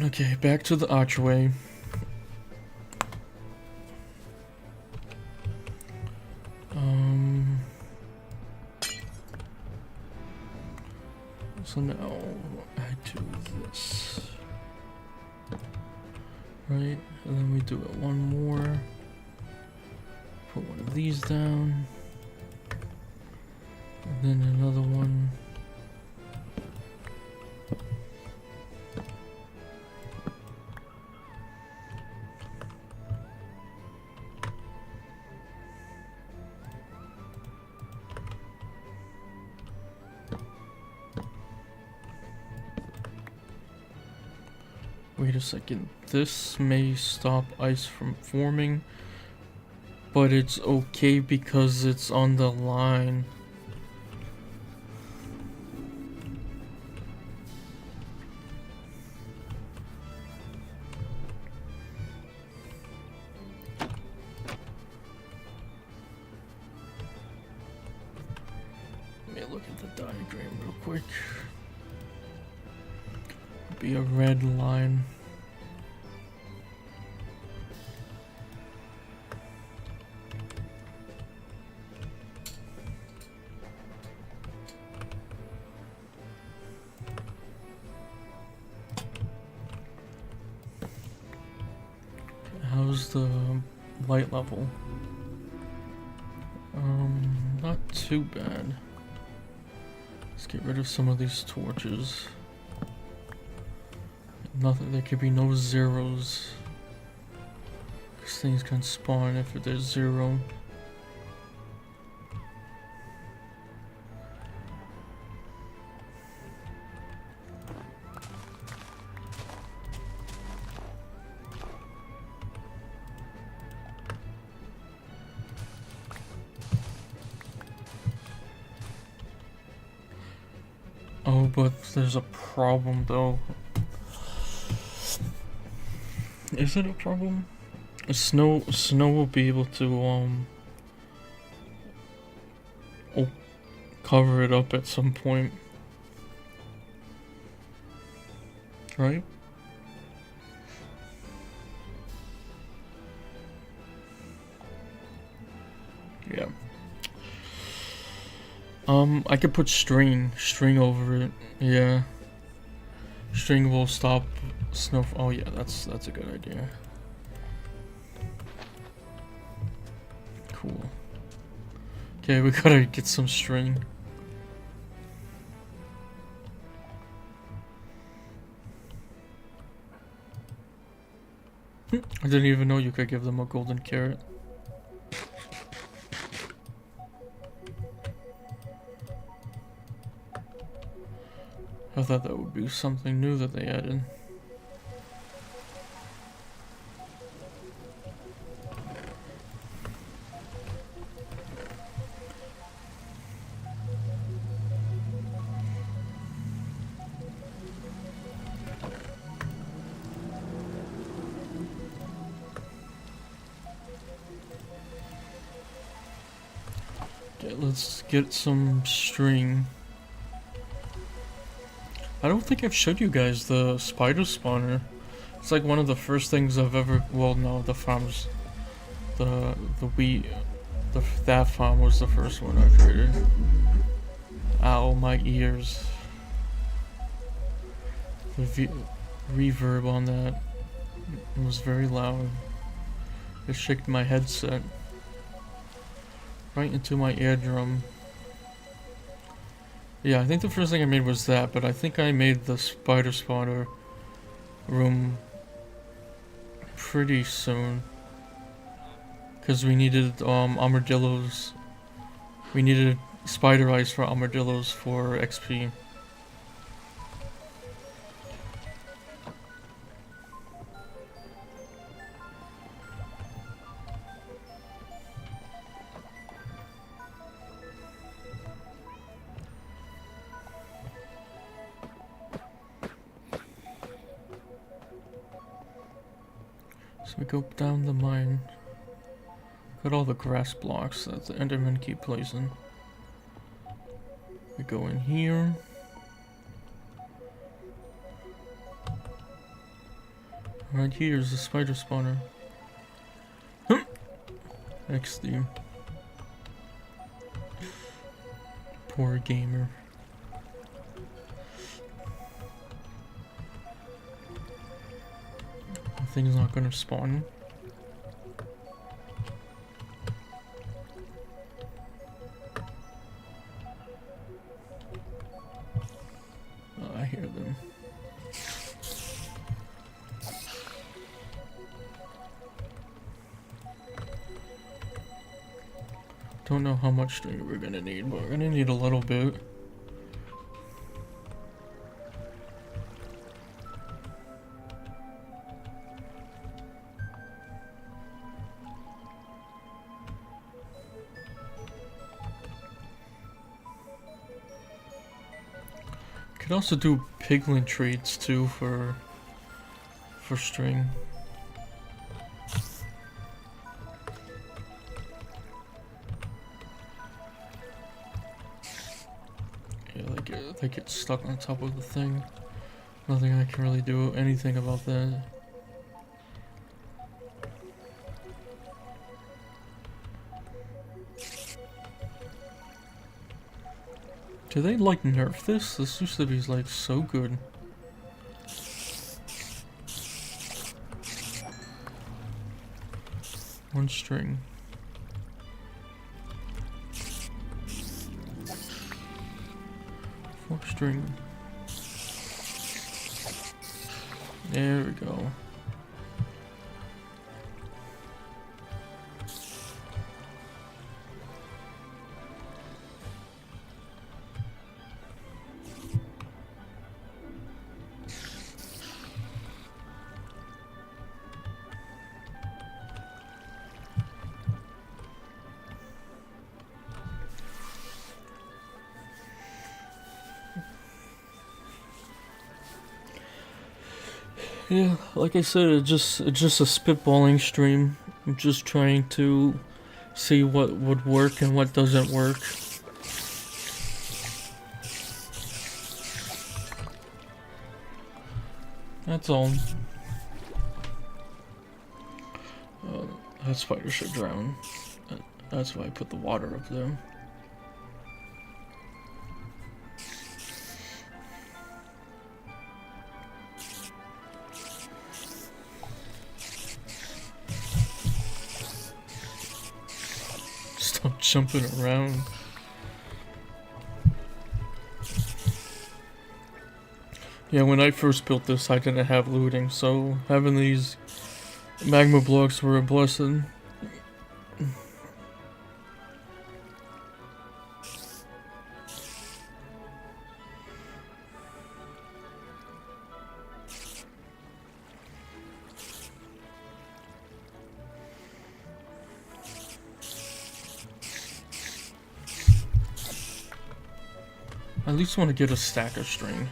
Okay, back to the archway. So now I do this. Right, and then we do it one more. Put one of these down. And then another one. Wait a second, this may stop ice from forming, but it's okay because it's on the line. Let me look at the diagram real quick. Be a red line. How's the light level? Not too bad. Let's get rid of some of these torches. Nothing, there could be no zeros. Because things can spawn if there's zero. Oh, but there's a problem though. Is it a problem? Snow will be able to cover it up at some point, right? Yeah. I could put string over it. Yeah. String will stop snow. Oh yeah, that's a good idea. Cool. Okay, we gotta get some string. I didn't even know you could give them a golden carrot. I thought that would be something new that they added. Alright, let's get some string. I don't think I've showed you guys the spider spawner. It's like one of the first things I've ever, well no, the farms, the wheat, that farm was the first one I created. Ow, my ears. The reverb on that was very loud. It shook my headset right into my eardrum. Yeah, I think the first thing I made was that, but I think I made the spider spawner room pretty soon. Because we needed armadillos. We needed spider eyes for armadillos for XP. So we go down the mine. Got all the grass blocks that the Endermen keep placing. We go in here. Right here is the spider spawner. XD. Poor gamer. The thing's not gonna spawn. Oh, I hear them. Don't know how much string we're gonna need, but we're gonna need a little bit. Could also do piglin treats too for string. Yeah, they get stuck on top of the thing. Nothing I can really do anything about that. Do they like nerf this? This used to be like so good. One string. Four string. There we go. Yeah, like I said, it's just a spitballing stream. I'm just trying to see what would work and what doesn't work. That's all. That spider should drown. That's why I put the water up there. Stop jumping around. Yeah, when I first built this, I didn't have looting, so having these magma blocks were a blessing. I at least want to get a stack of string.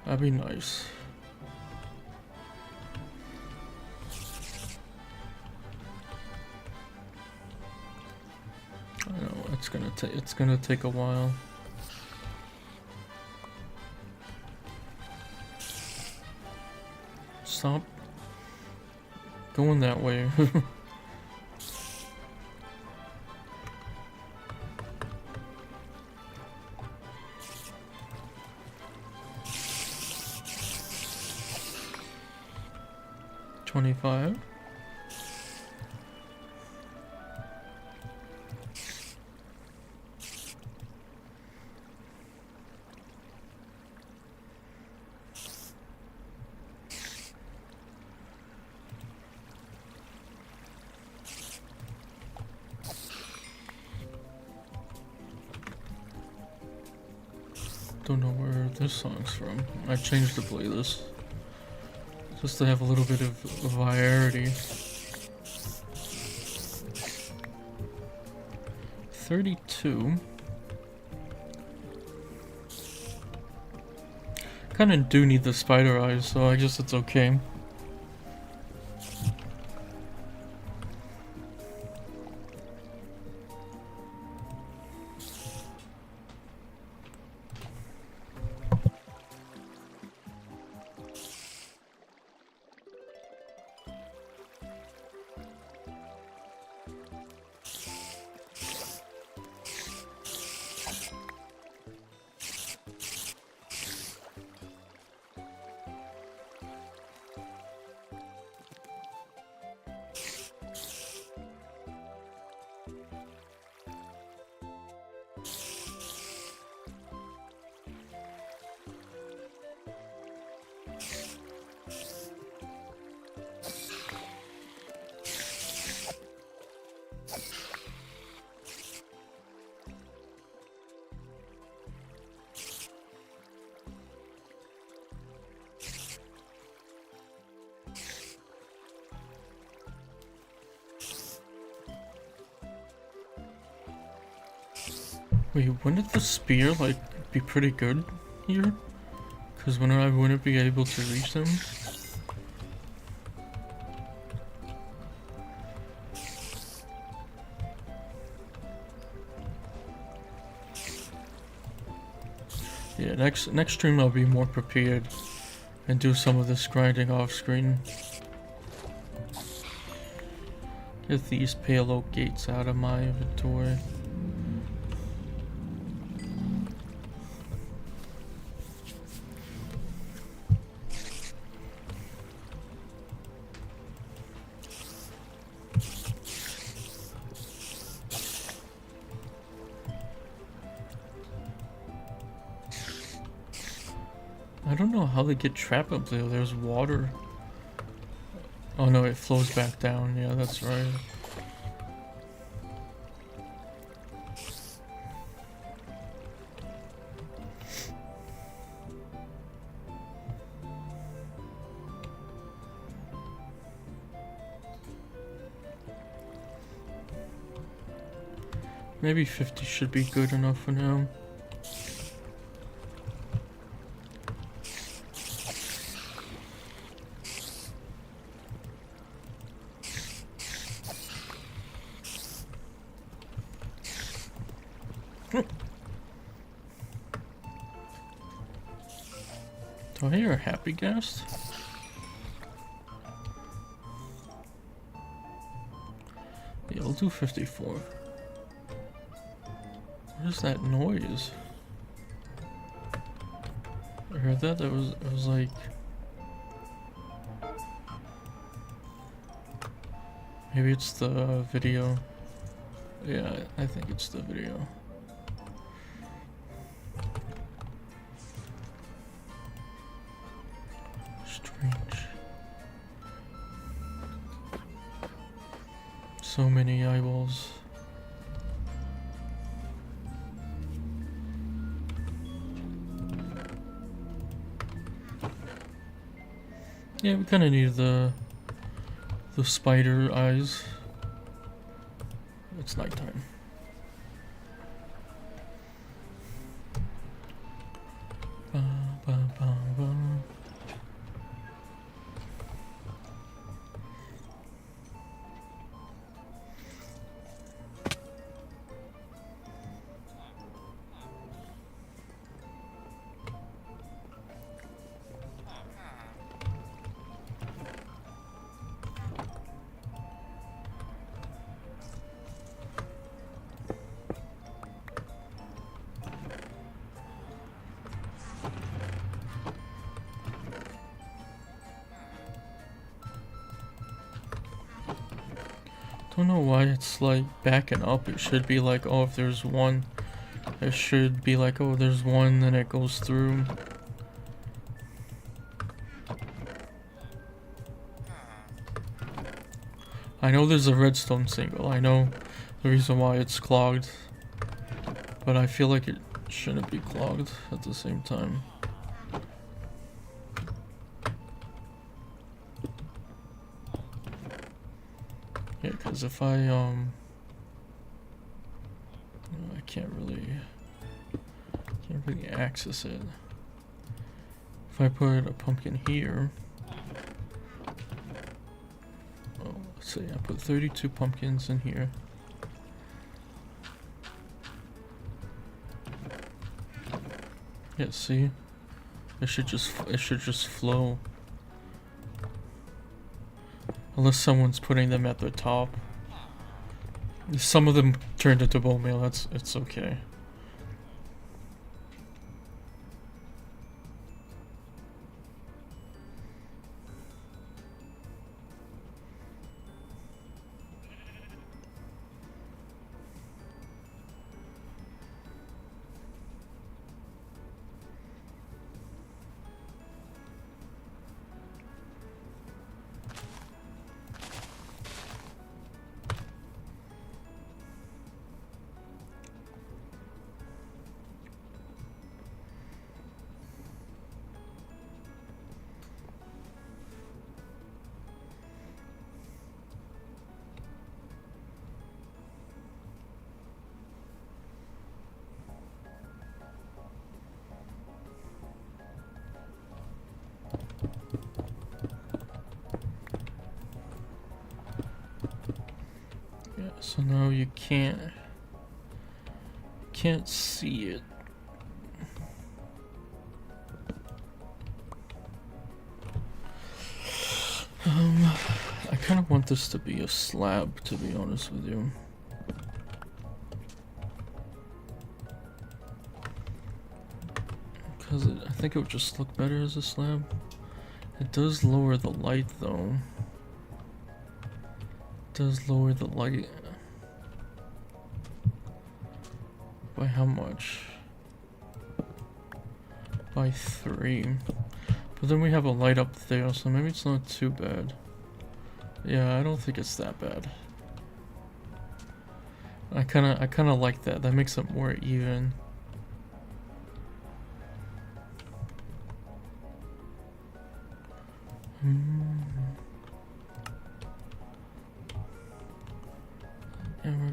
That'd be nice. I know, it's gonna take a while. Stop going that way. $25. Don't know where this song's from. I changed the playlist just to have a little bit of variety. 32. Kinda do need the spider eyes, so I guess it's okay. Wait, wouldn't the spear, like, be pretty good here? Because when I wouldn't be able to reach them? Yeah, next stream I'll be more prepared and do some of this grinding off screen. Get these payload gates out of my inventory. I don't know how they get trapped up there. There's water. Oh no, it flows back down. Yeah, that's right. Maybe 50 should be good enough for now. Do I hear a happy guest? Yeah, I'll do 54. What is that noise? I heard that. It was like... Maybe it's the video. Yeah, I think it's the video. Strange. So many eyeballs. Yeah, we kind of need the spider eyes. It's nighttime. Ba, ba, ba, ba. Don't know why it's like backing up. It should be like, oh, if there's one, it should be like, oh, there's one, then it goes through. I know there's a redstone single. I know the reason why it's clogged, but I feel like it shouldn't be clogged at the same time. Yeah, because if I can't really access it. If I put a pumpkin here, oh, let's see, I put 32 pumpkins in here. Yeah, see, it should just flow. Unless someone's putting them at the top. Some of them turned into bone meal. It's okay. So now you can't see it. I kind of want this to be a slab, to be honest with you. Because I think it would just look better as a slab. It does lower the light though. It does lower the light. By how much? By 3. But then we have a light up there, so maybe it's not too bad. Yeah, I don't think it's that bad. I kinda like that. That makes it more even. And we're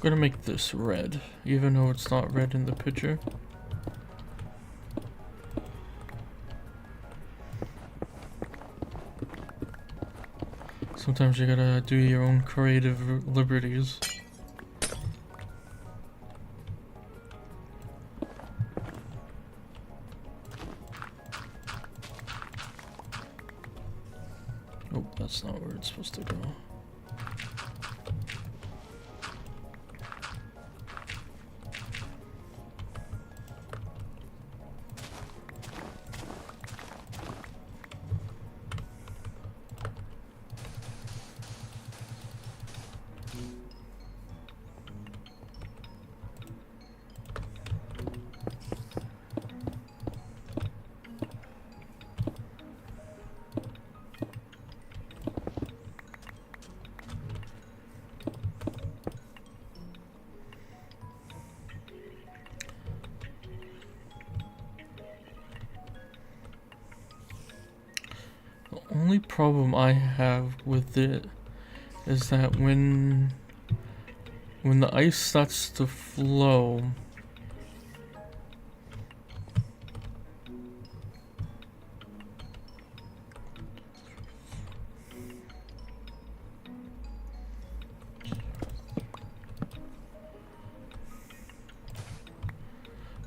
gonna make this red, even though it's not red in the picture. Sometimes you gotta do your own creative liberties. Oh, that's not where it's supposed to go. Only problem I have with it is that when the ice starts to flow,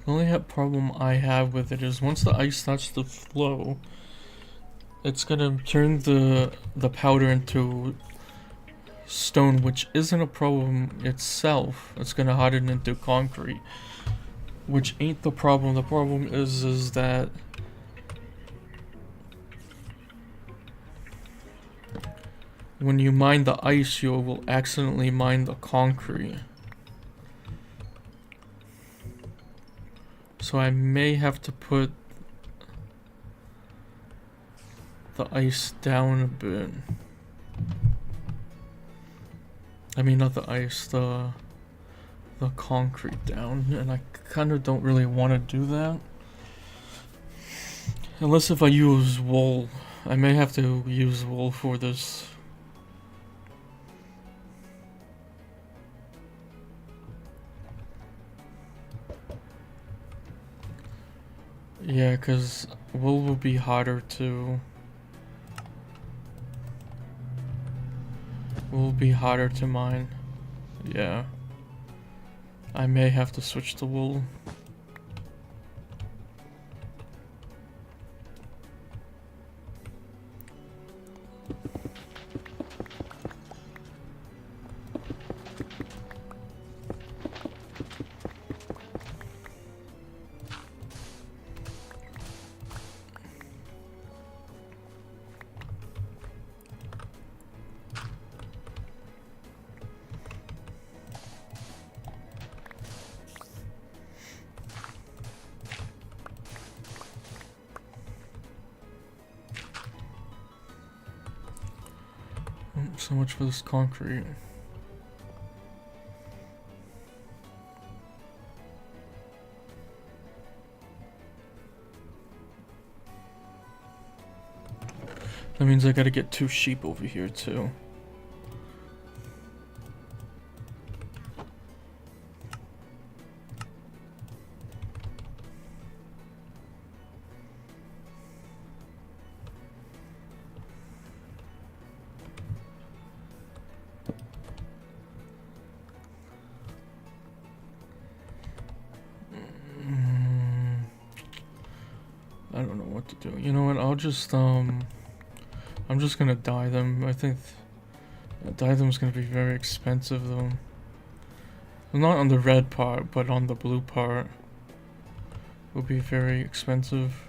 the only problem I have with it is once the ice starts to flow, it's gonna turn the powder into stone, which isn't a problem itself. It's gonna harden into concrete, which ain't the problem. The problem is that when you mine the ice, you will accidentally mine the concrete. So I may have to put the ice down a bit. I mean, not the ice, the concrete down, and I kind of don't really want to do that. Unless if I use wool. I may have to use wool for this. Yeah, because wool will be harder to... will be harder to mine. Yeah. I may have to switch to wool. So much for this concrete. That means I gotta get 2 sheep over here too. I don't know what to do. You know what? I'll just I'm just gonna dye them. I think dye them is gonna be very expensive though. Not on the red part, but on the blue part. Will be very expensive.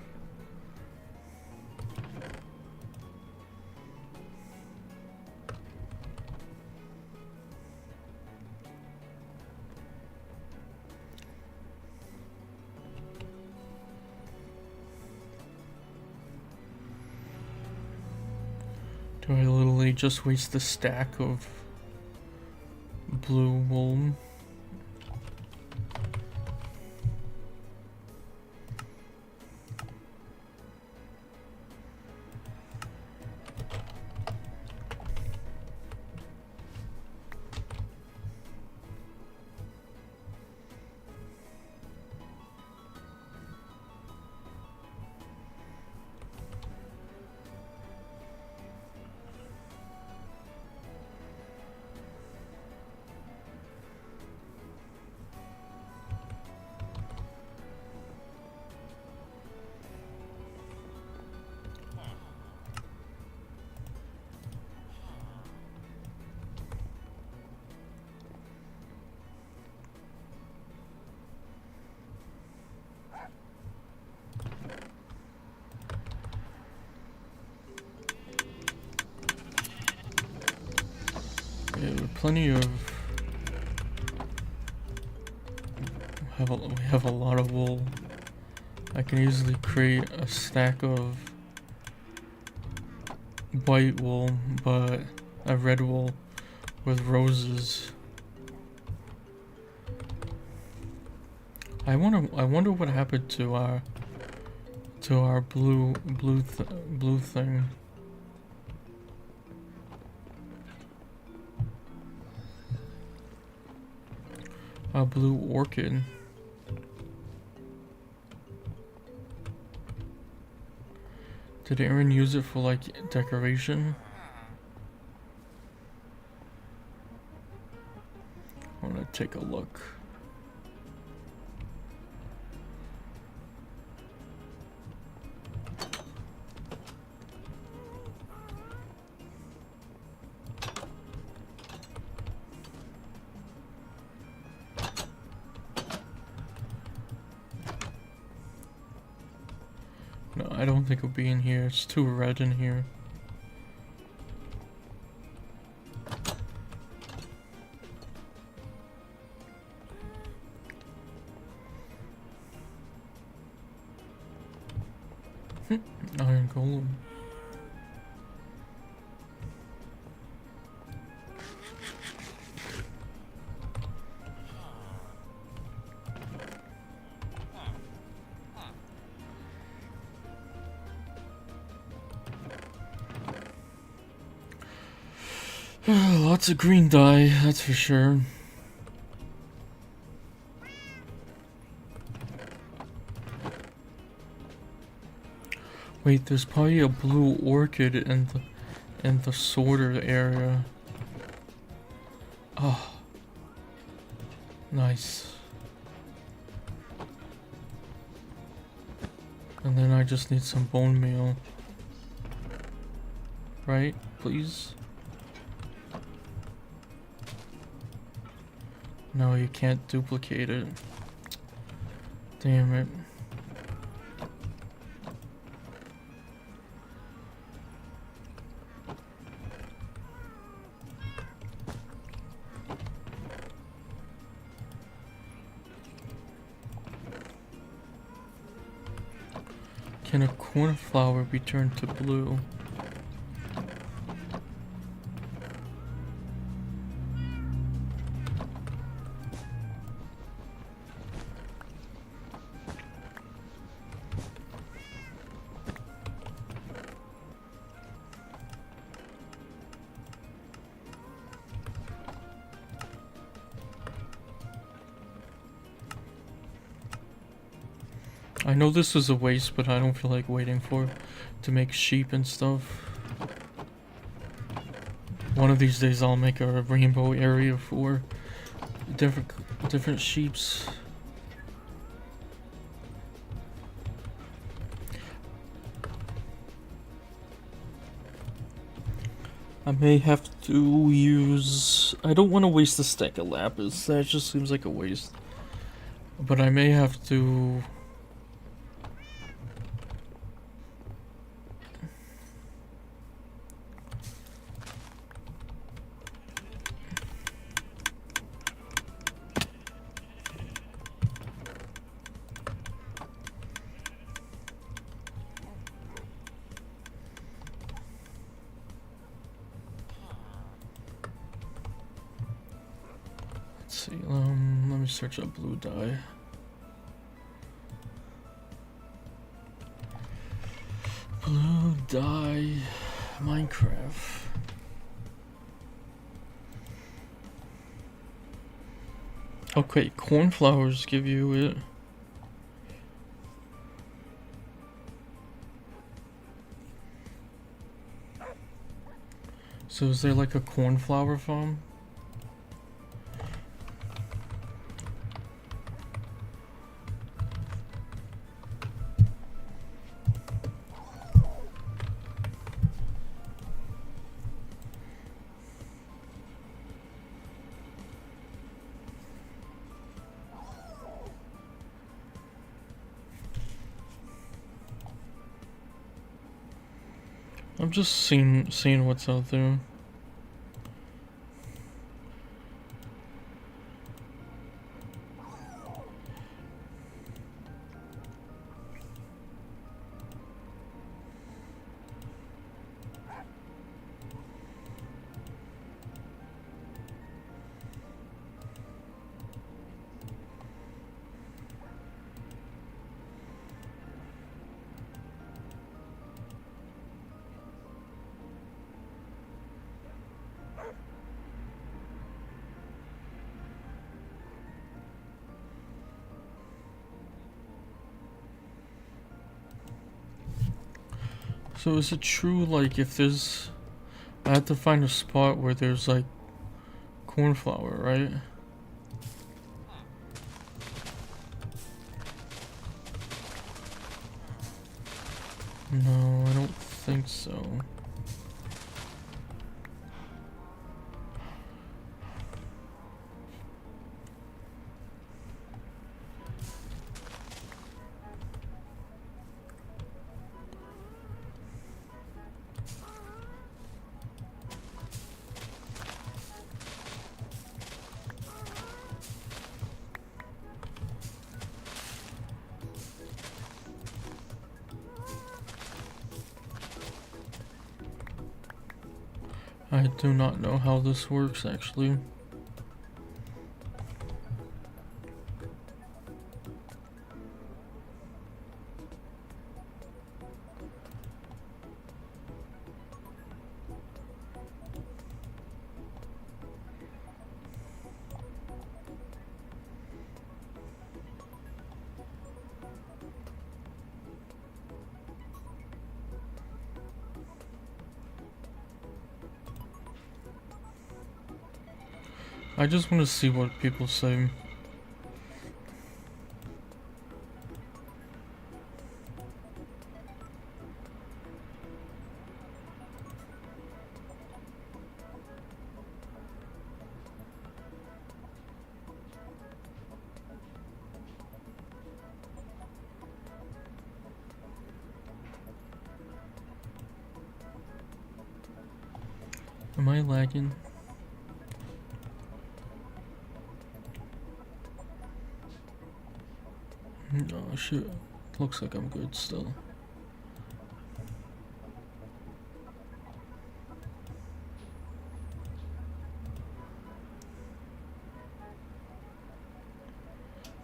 Do I literally just waste the stack of blue wool? Plenty of we have a lot of wool. I can easily create a stack of white wool, but a red wool with roses. I wonder what happened to our blue thing. A blue orchid. Did Aaron use it for like decoration? I want to take a look. No, I don't think it'll be in here. It's too red in here. Iron golem. Lots of green dye, that's for sure. Wait, there's probably a blue orchid in the sorter area. Oh, nice. And then I just need some bone meal. Right, please? No, you can't duplicate it. Damn it. Can a cornflower be turned to blue? I know this is a waste, but I don't feel like waiting to make sheep and stuff. One of these days I'll make a rainbow area for different sheeps. I may have to use... I don't want to waste a stack of lapis. That just seems like a waste. But I may have to... Let's see, let me search up blue dye. Blue dye Minecraft. Okay, cornflowers give you it. So is there like a cornflower farm? I'm just seeing what's out there. So is it true, like, if there's... I have to find a spot where there's, like, cornflower, right? No, I don't think so. I do not know how this works actually. I just want to see what people say. Am I lagging? Oh shit, looks like I'm good still.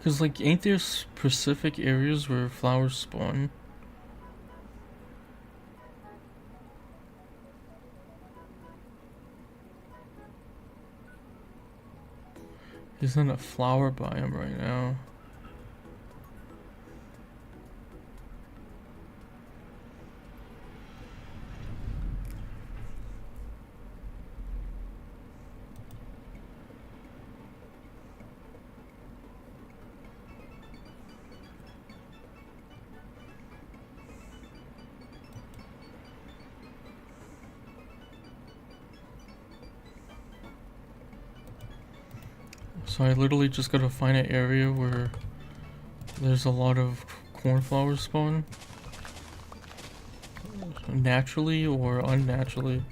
Cause like, ain't there specific areas where flowers spawn? He's in a flower biome right now. So I literally just gotta find an area where there's a lot of cornflowers spawn. Naturally or unnaturally.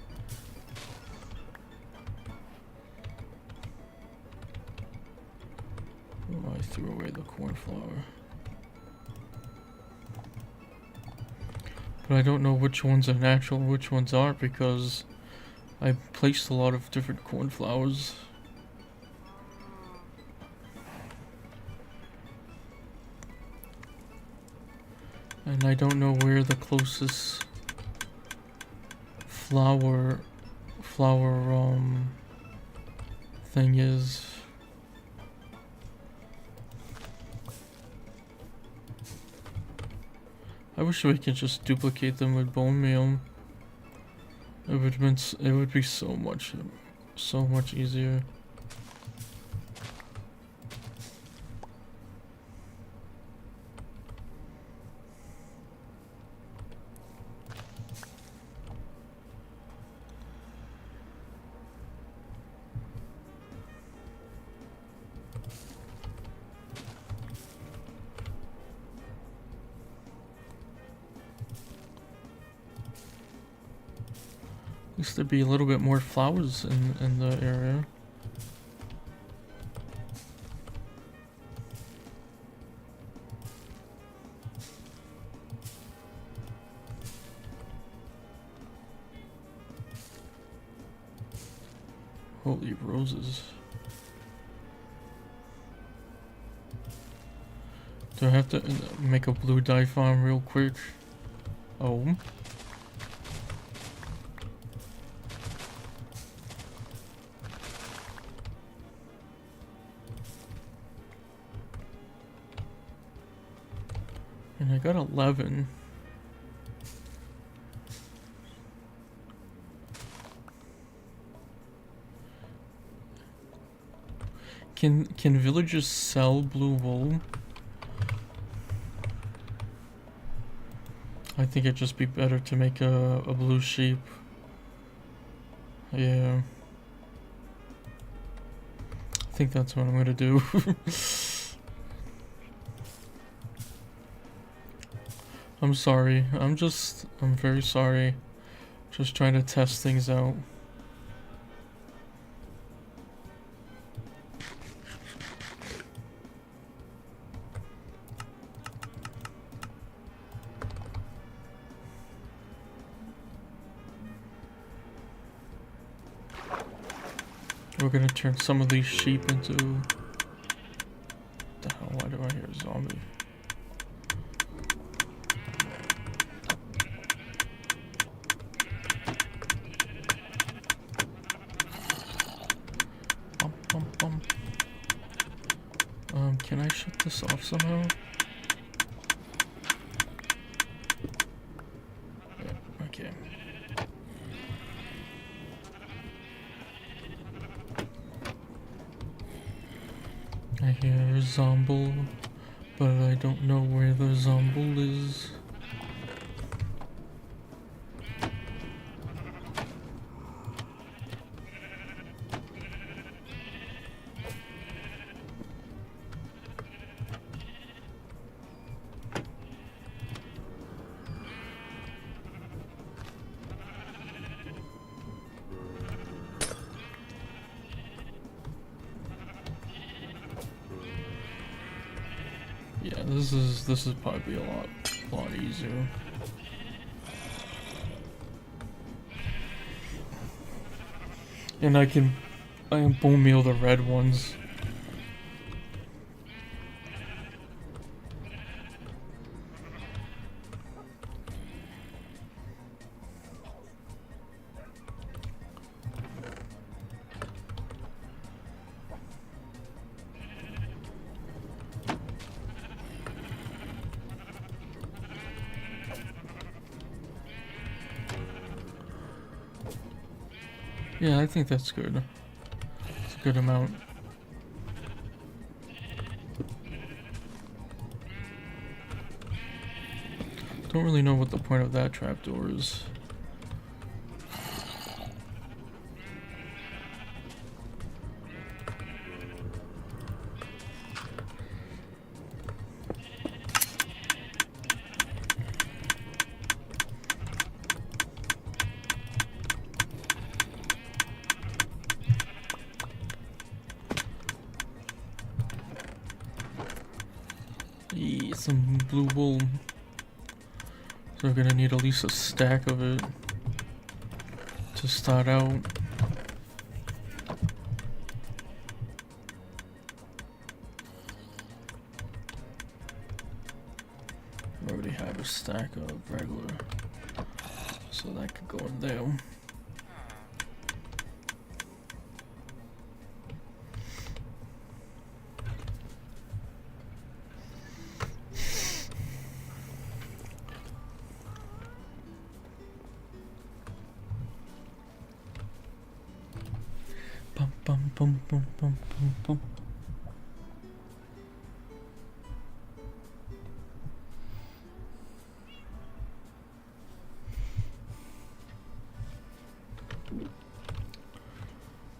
Oh, I threw away the cornflower. But I don't know which ones are natural and which ones aren't because I placed a lot of different cornflowers. And I don't know where the closest flower thing is. I wish we could just duplicate them with bone meal. It would be so much easier. At least there'd be a little bit more flowers in the area. Holy roses. Do I have to make a blue dye farm real quick? Oh. And I got 11. Can villagers sell blue wool? I think it'd just be better to make a blue sheep. Yeah. I think that's what I'm gonna do. I'm sorry. I'm very sorry. Just trying to test things out. We're gonna turn some of these sheep into... What the hell, why do I hear a zombie? Can I shut this off somehow? Yeah, okay. I hear a zomble, but I don't know where the zomble is. Yeah, this is probably a lot easier. And I can bone meal the red ones. Yeah, I think that's good. It's a good amount. Don't really know what the point of that trapdoor is. Some blue wool. So we're gonna need at least a stack of it to start out. I already have a stack of regular, so that could go in there. Bum bum bum bum bum bum.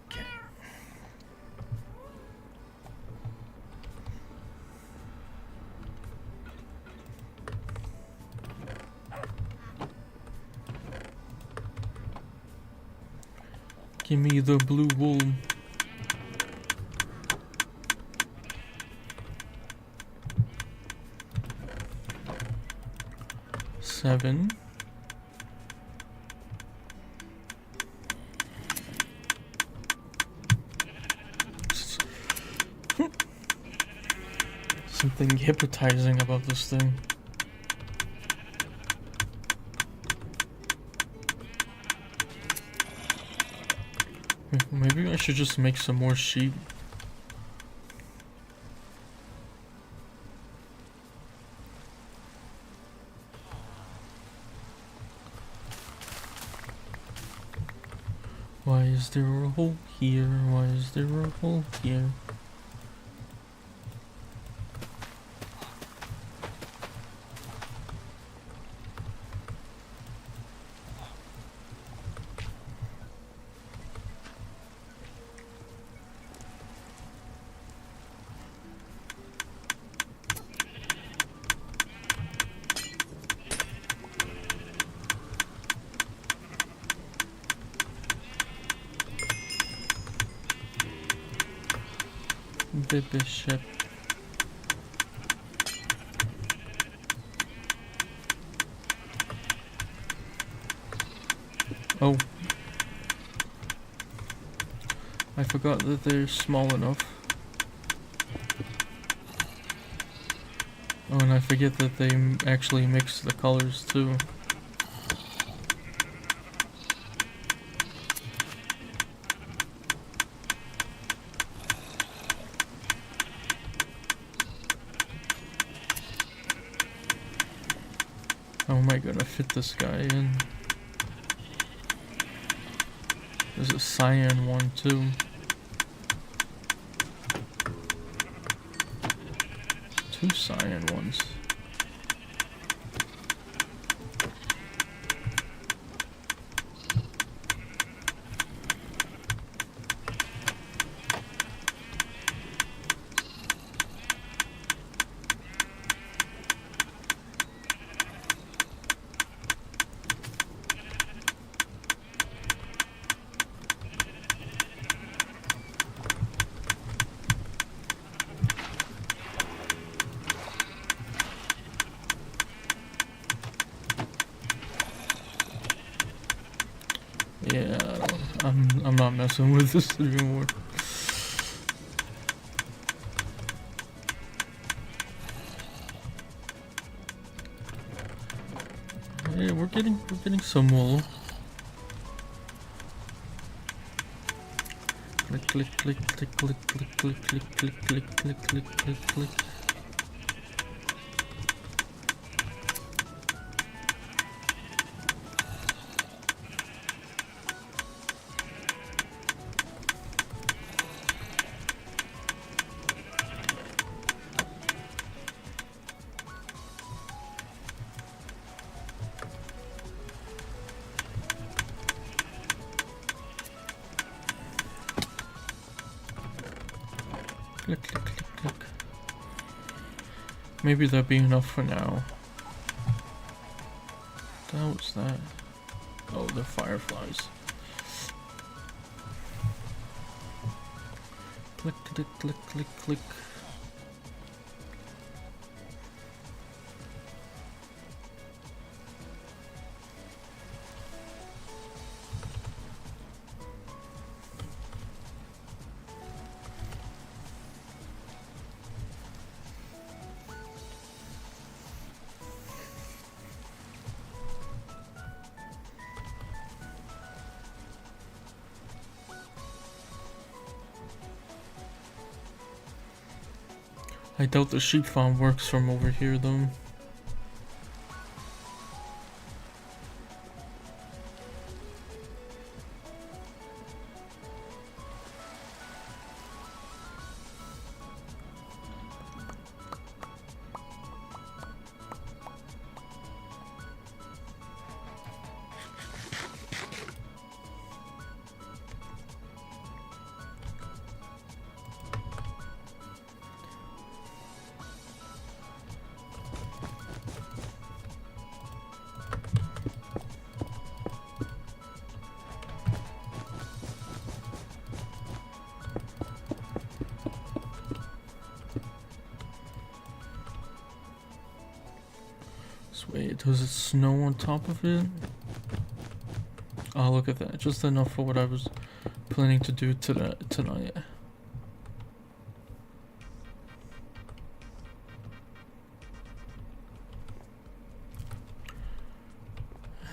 Okay. Give me the blue wool. Seven. Something hypnotizing about this thing. Maybe I should just make some more sheep. Why is there a hole here? Why is there a hole here? The bishop. Oh. I forgot that they're small enough. Oh, and I forget that they actually mix the colors too. How am I gonna fit this guy in? There's a cyan one too. Two cyan ones. Yeah, I'm not messing with this anymore. Yeah, we're getting some wool. Click click click click click click click click click click click click click click. Click, click, click, click. Maybe that'll be enough for now. What the hell was that? Oh, the fireflies. Click, click, click, click, click. I doubt the sheep farm works from over here though. Wait, does it snow on top of it? Oh, look at that. Just enough for what I was planning to do tonight.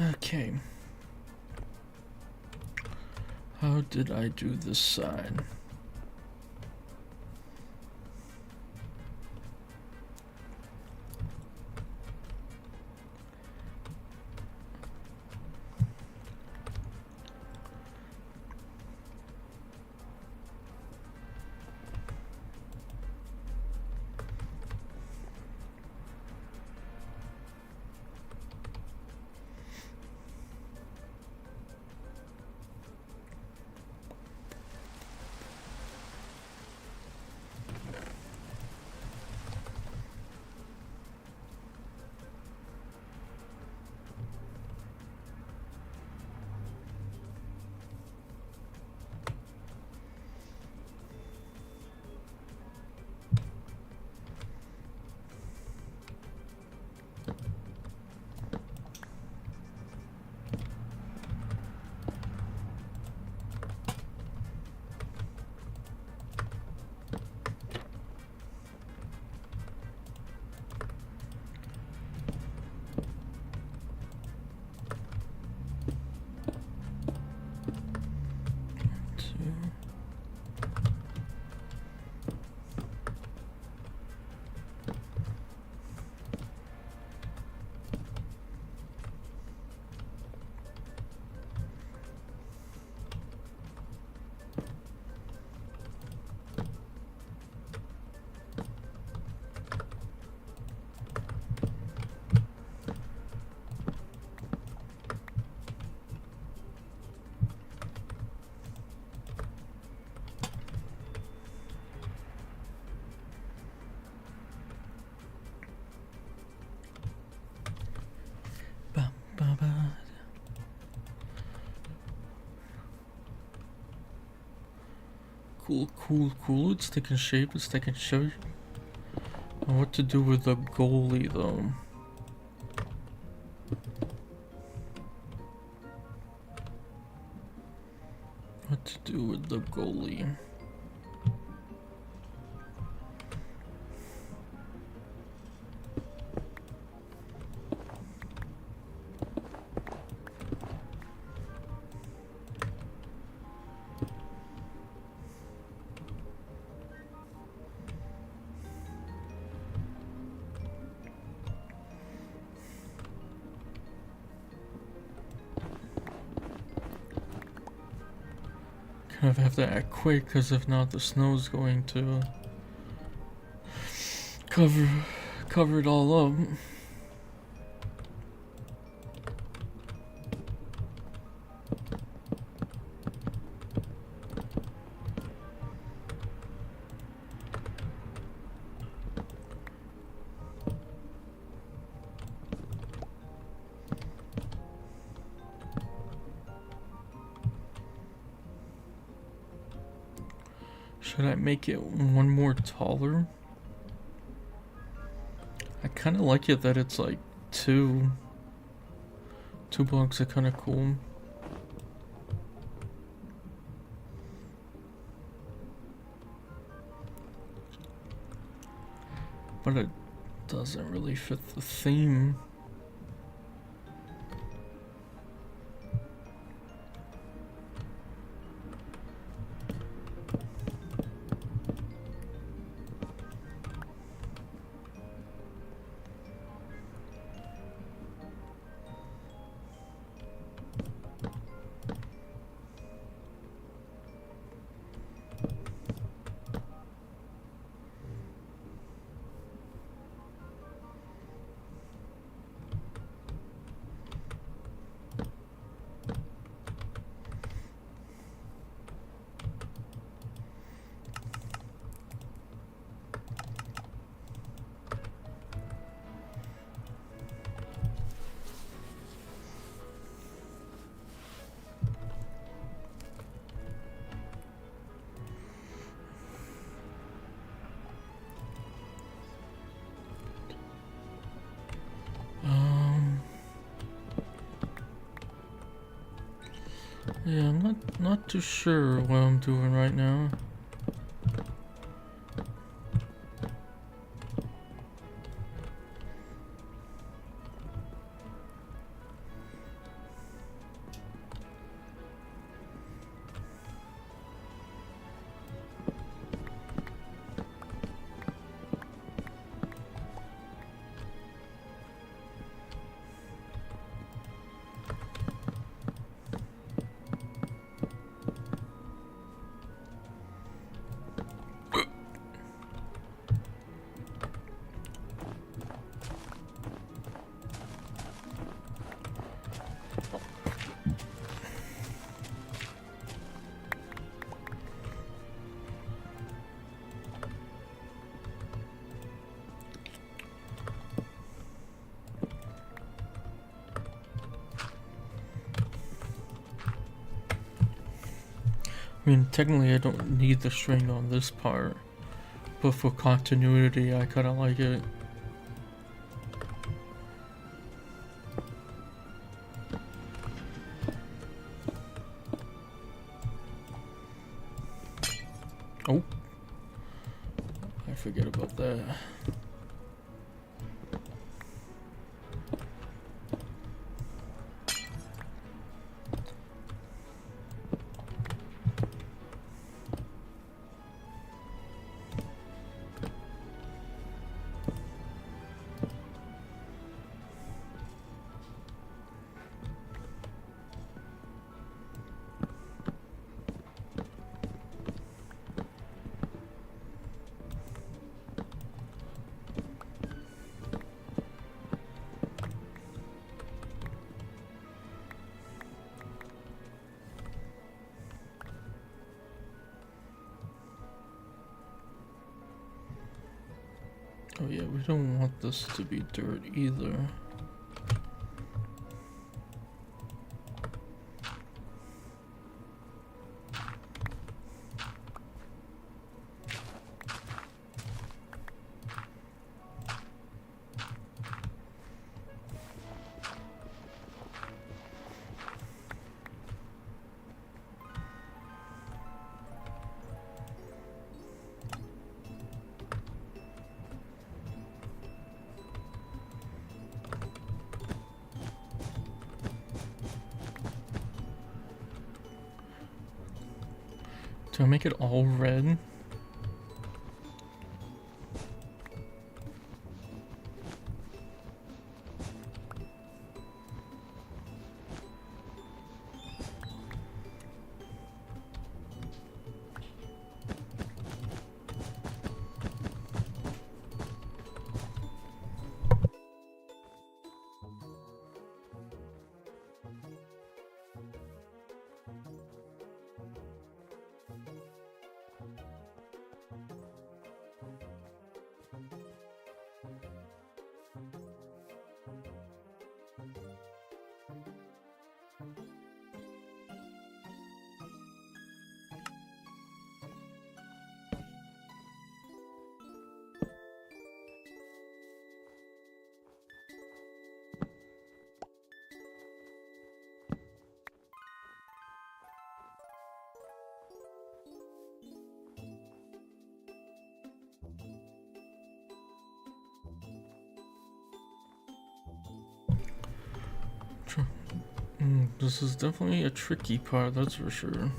Okay. How did I do this side? Cool. It's taking shape. It's taking shape. And what to do with the goalie, though? What to do with the goalie? Kind of have to act quick, because if not, the snow's going to cover it all up. Should I make it one more taller? I kind of like it that it's like two blocks are kind of cool. But it doesn't really fit the theme. Yeah, I'm not too sure what I'm doing right now. I mean, technically I don't need the string on this part, but for continuity I kinda like it. Oh, I forget about that. Oh yeah, we don't want this to be dirt either. Do I make it all red? This is definitely a tricky part, that's for sure.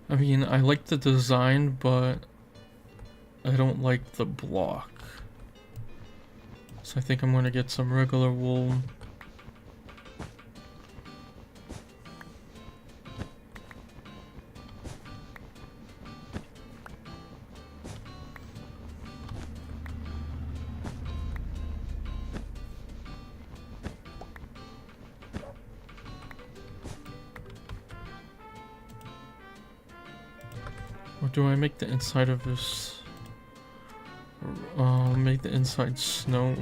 I mean, I like the design, but I don't like the block. So I think I'm gonna get some regular wool. Or do I make the inside of this... make the inside snow?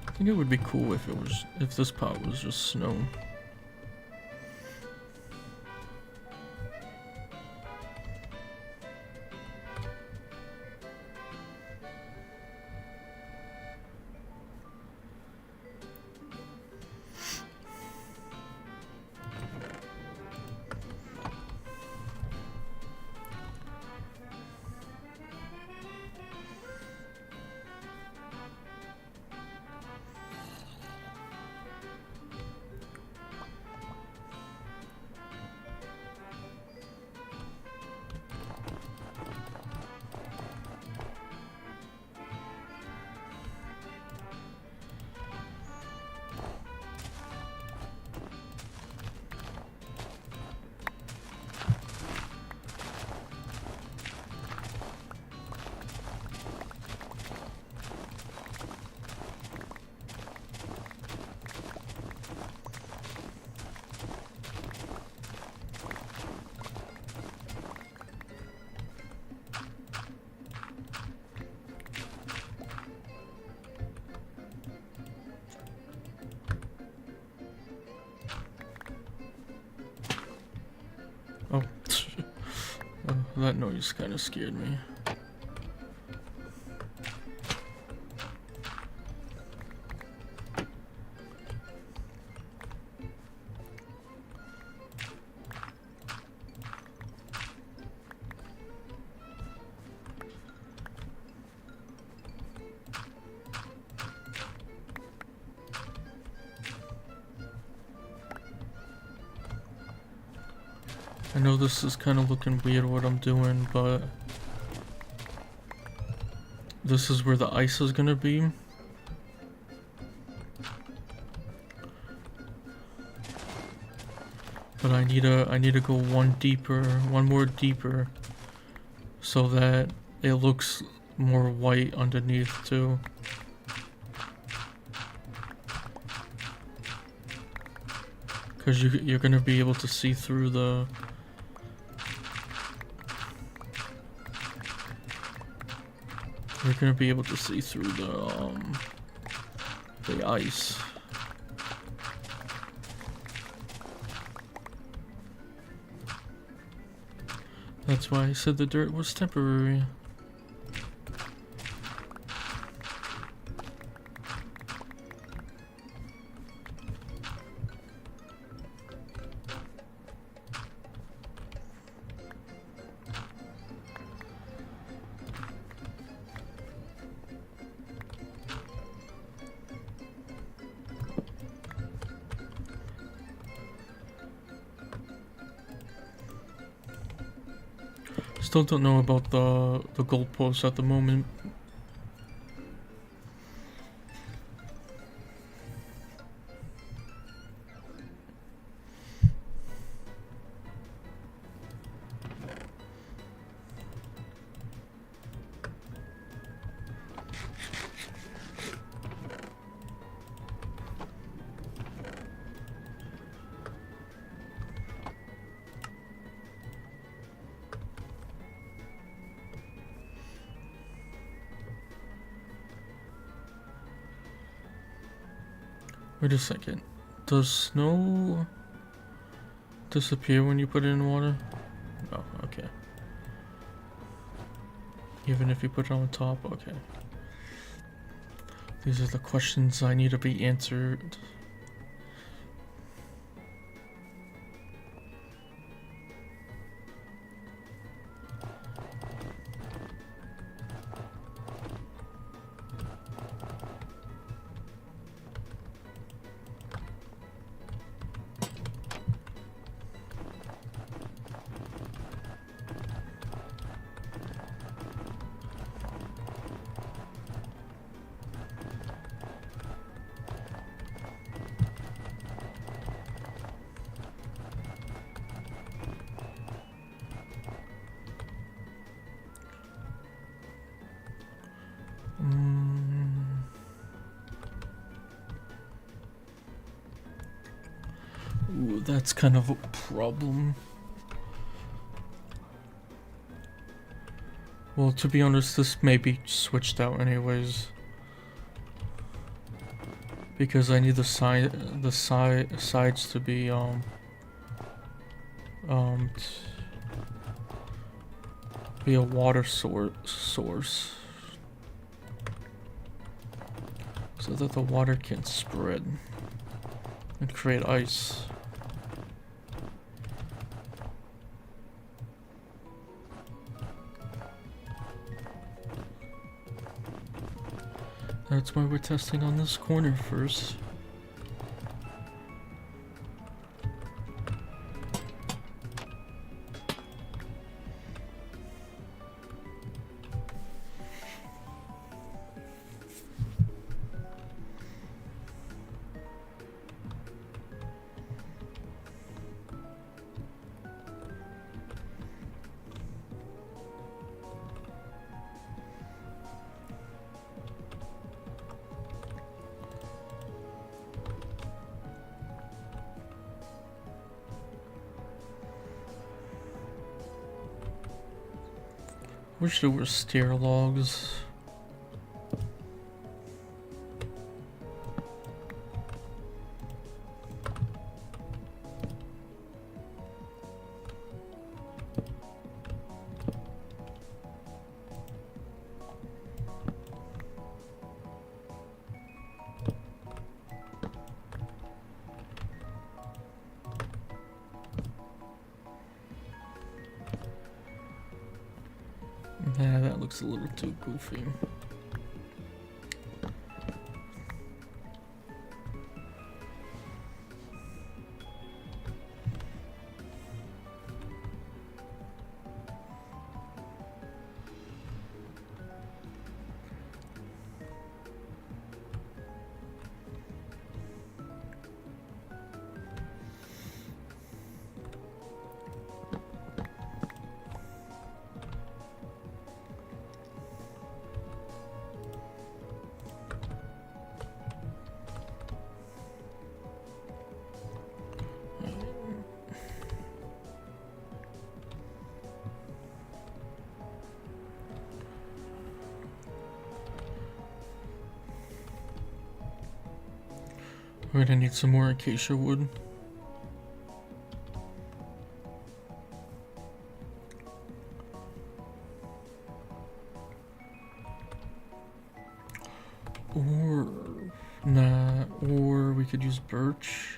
I think it would be cool if this part was just snow. Oh, that noise kind of scared me. I know this is kind of looking weird what I'm doing, but this is where the ice is gonna be. But I need to go one more deeper, so that it looks more white underneath too. Because you're gonna be able to see through the. You're gonna be able to see through the ice. That's why I said the dirt was temporary. Still don't know about the goalposts at the moment. Wait a second. Does snow disappear when you put it in water? No, okay. Even if you put it on top, okay. These are the questions I need to be answered. Ooh, that's kind of a problem. Well, to be honest, this may be switched out anyways. Because I need the sides to be be a water source. So that the water can spread and create ice. That's why we're testing on this corner first. Wish there were stair logs. Yeah, that looks a little too goofy. We're gonna need some more acacia wood. Or, nah, or we could use birch.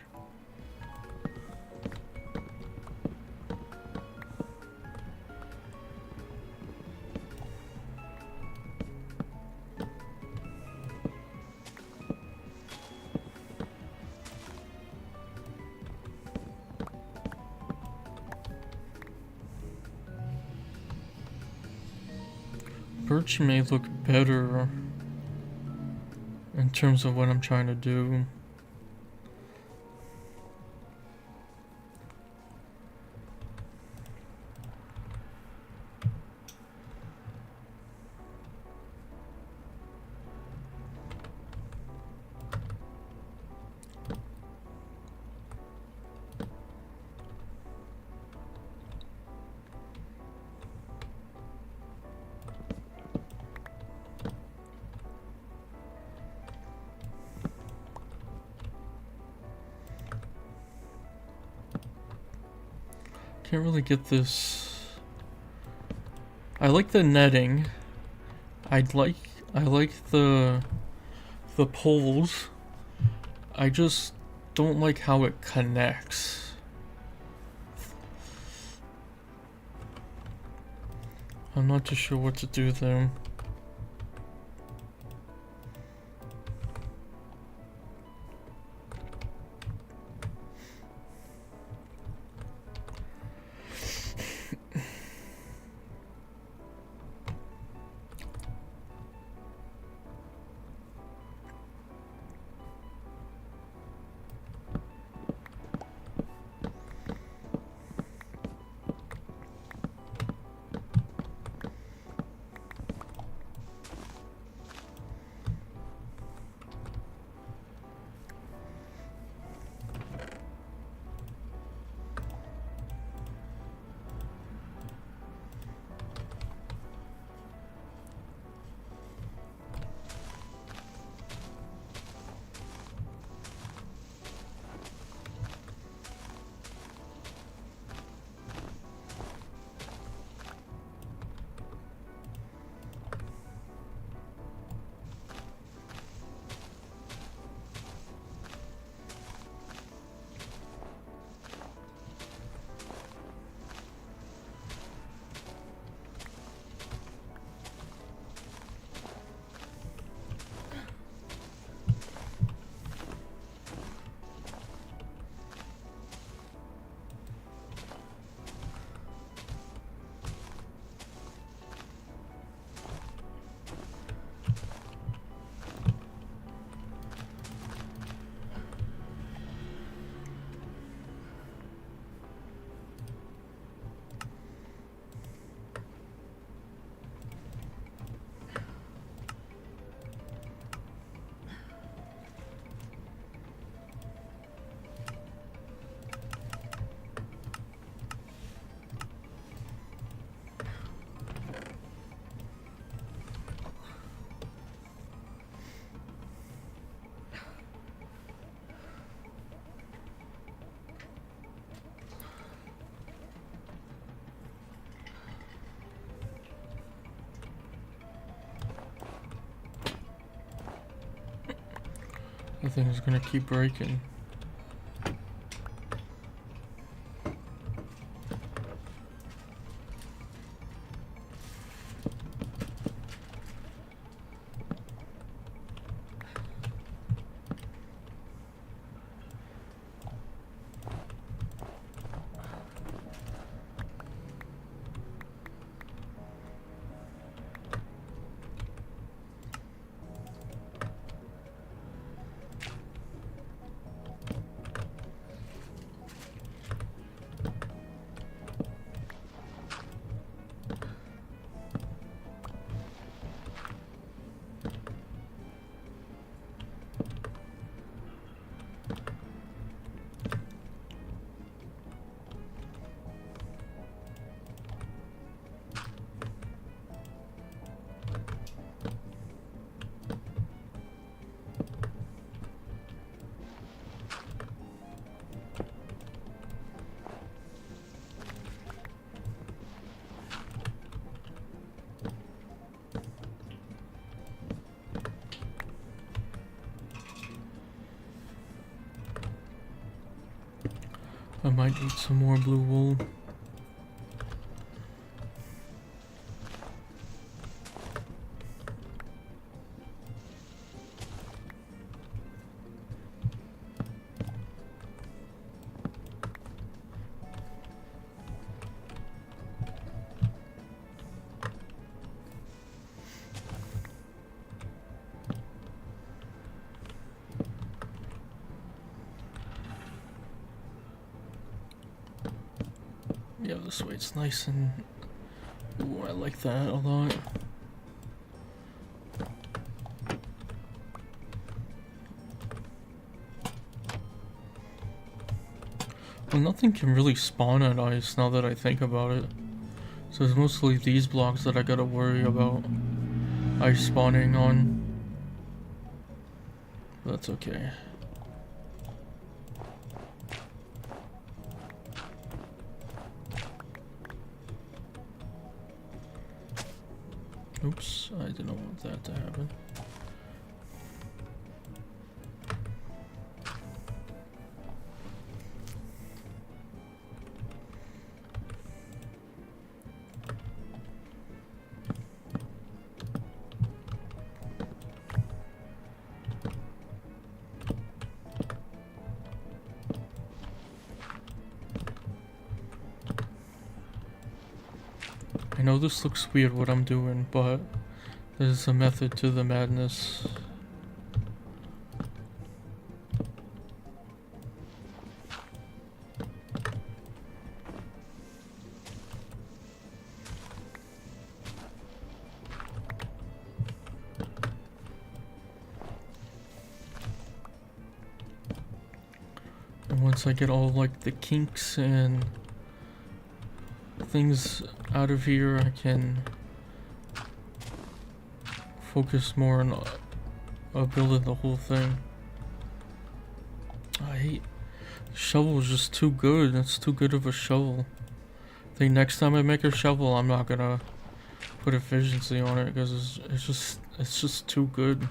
Birch may look better in terms of what I'm trying to do. Can't really get this. I like the netting. I like the poles. I just don't like how it connects. I'm not too sure what to do there. The thing is gonna keep breaking. I might need some more blue wool. Yeah, this way it's nice and... Ooh, I like that a lot. Well, nothing can really spawn at ice now that I think about it. So it's mostly these blocks that I gotta worry about ice spawning on. But that's okay. Oops, I didn't want that to happen. I know this looks weird what I'm doing, but there's a method to the madness. And once I get all like the kinks and things out of here, I can focus more on building the whole thing. I hate the shovel is just too good. It's too good of a shovel. I think next time I make a shovel, I'm not gonna put efficiency on it because it's just too good.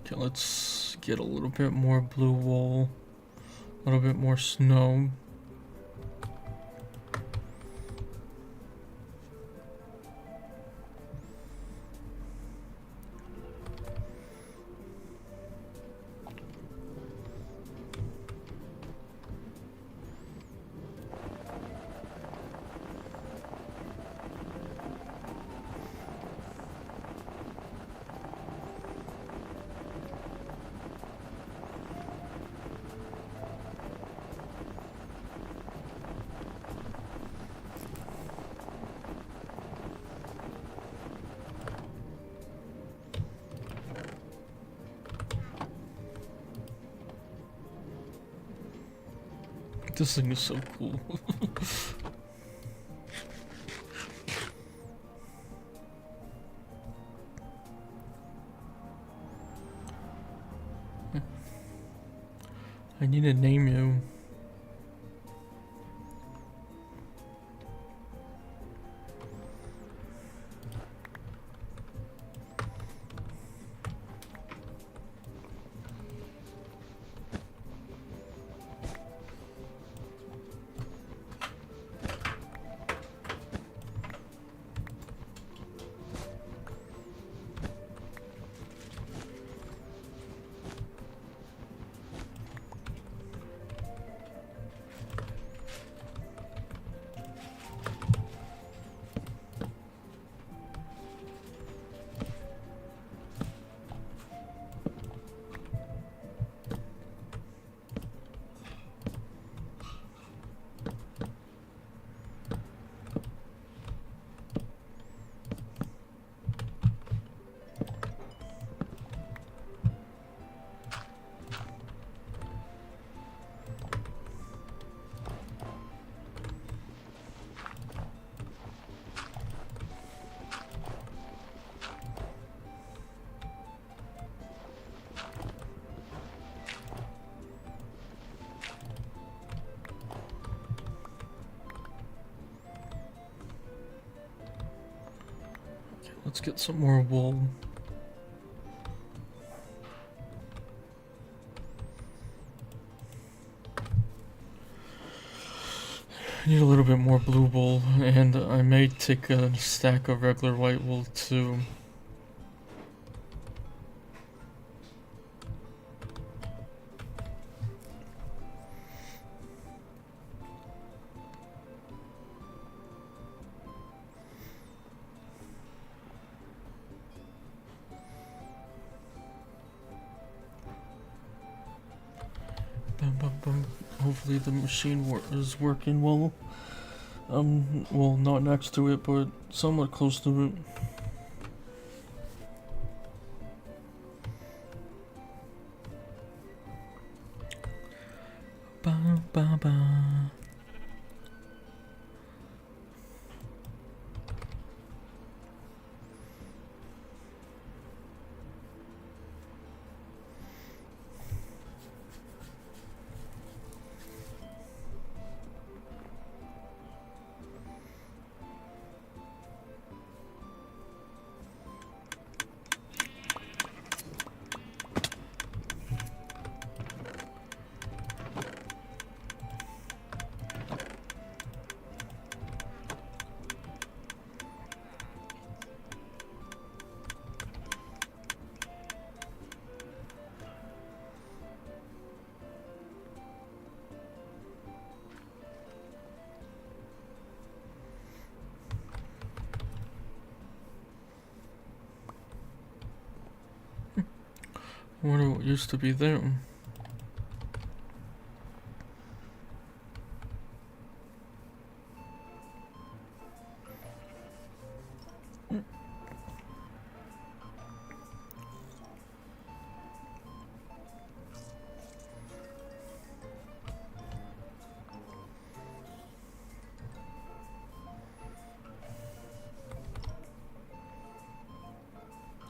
Okay, let's get a little bit more blue wool, a little bit more snow. This thing is so cool. I need to name you. Let's get some more wool. I need a little bit more blue wool, and I may take a stack of regular white wool too. Hopefully the machine is working well. Well, not next to it, but somewhat close to it. Ba ba ba. I wonder what used to be there.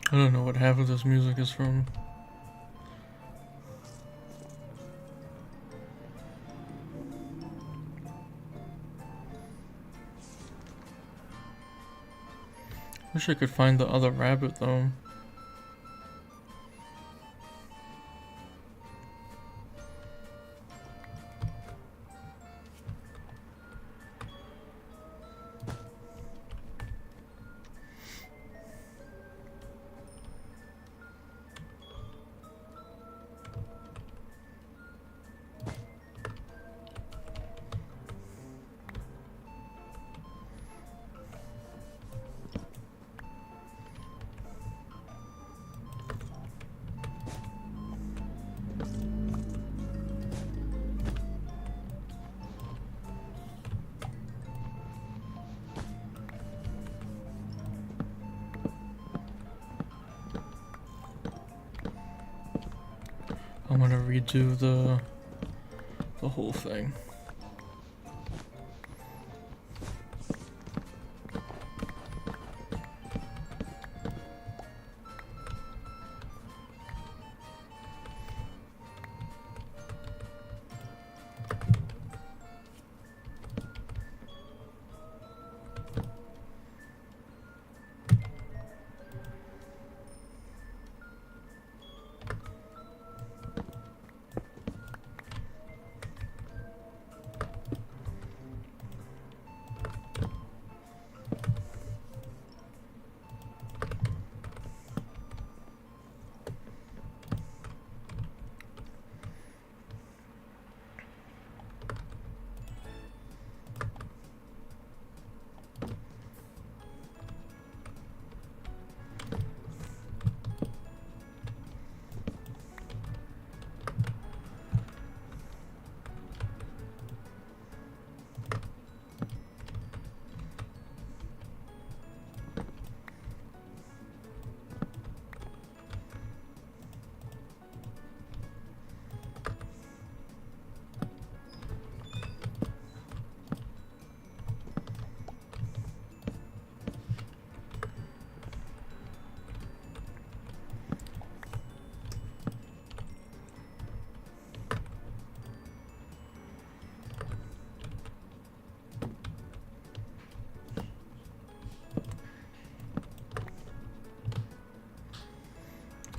I don't know what half of this music is from. Wish I could find the other rabbit though. I'm gonna redo the whole thing.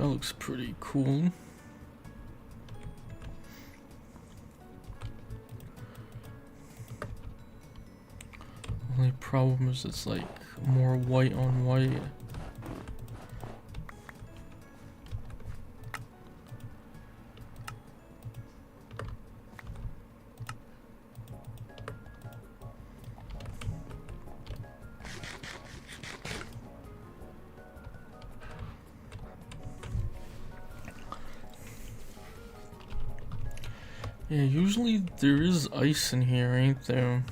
looks pretty cool. Only problem is it's like more white on white. Yeah, usually there is ice in here, ain't there?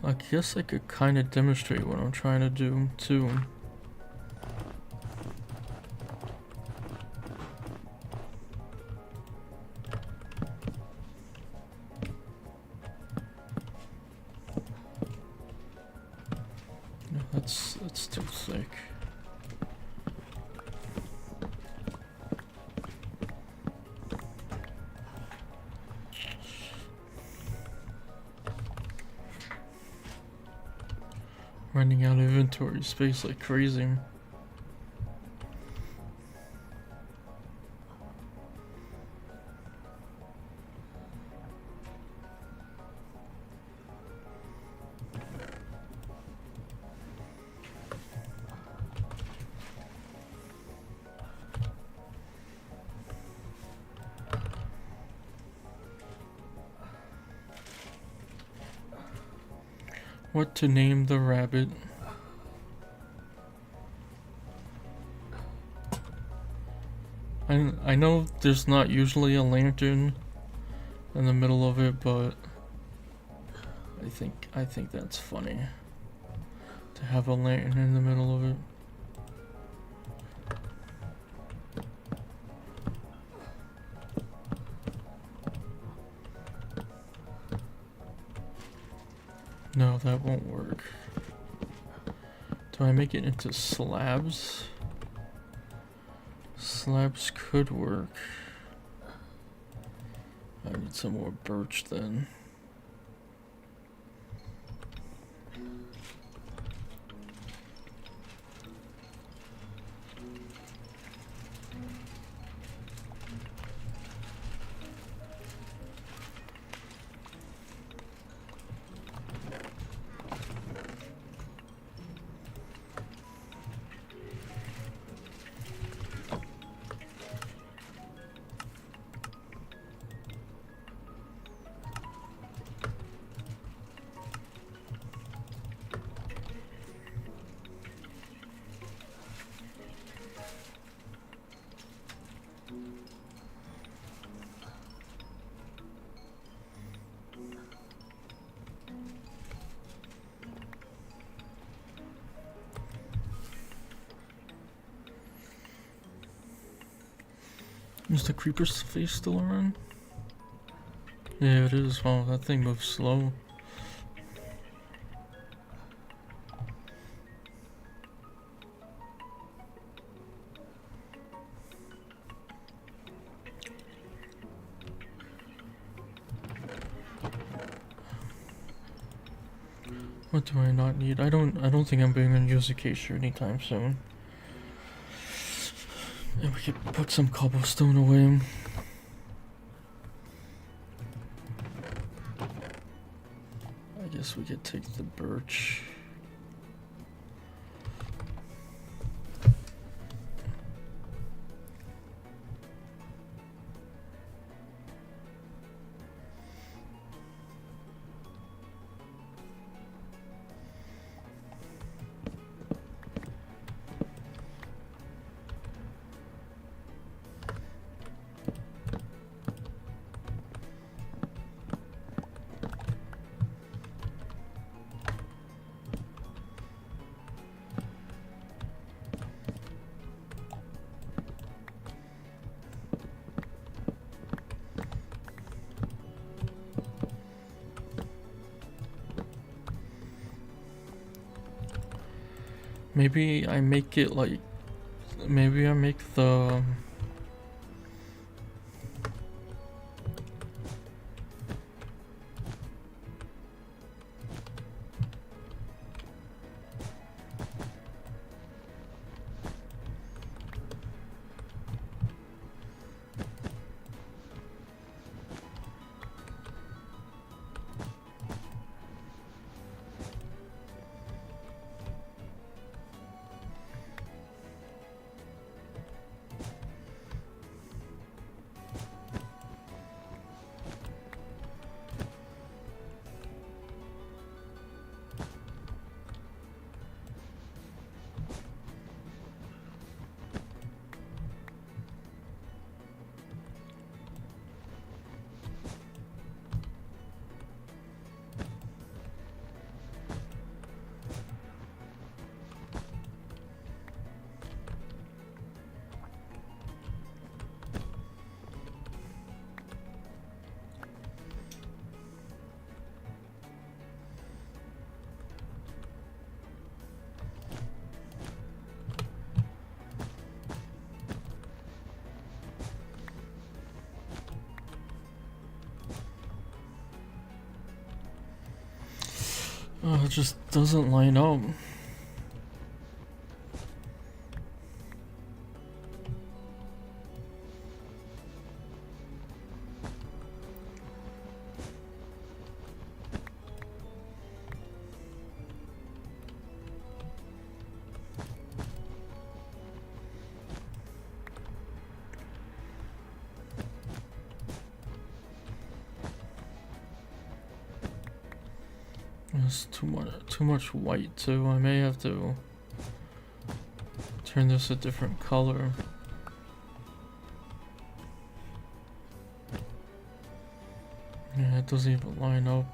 I guess I could kind of demonstrate what I'm trying to do, too. No, that's too thick. Running out of inventory space like crazy. What to name the rabbit? I know there's not usually a lantern in the middle of it, but I think that's funny to have a lantern in the middle of it. No, that won't work. Do I make it into slabs? Slabs could work. I need some more birch then. Is the creeper's face still around? Yeah, it is. Wow, that thing moves slow. What do I not need? I don't think I'm going to use a cacher anytime soon. And we could put some cobblestone away. I guess we could take the birch. Maybe I make it like, maybe I make the it just doesn't line up. There's too much white too. I may have to turn this a different color. Yeah, it doesn't even line up.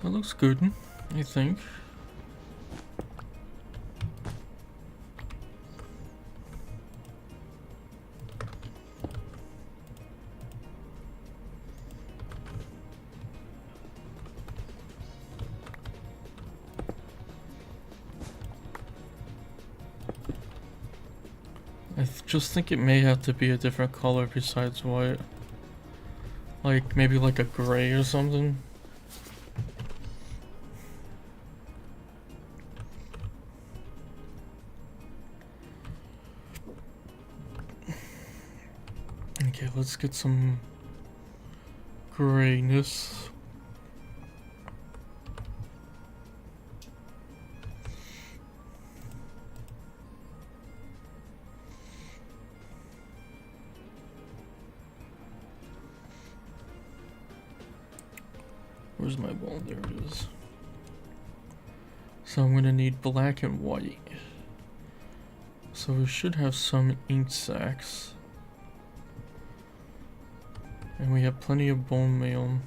That looks good, I think. I just think it may have to be a different color besides white. Like, maybe like a gray or something. Okay, let's get some grayness. Where's my ball? There it is. So I'm gonna need black and white. So we should have some ink sacs. And we have plenty of bone meal.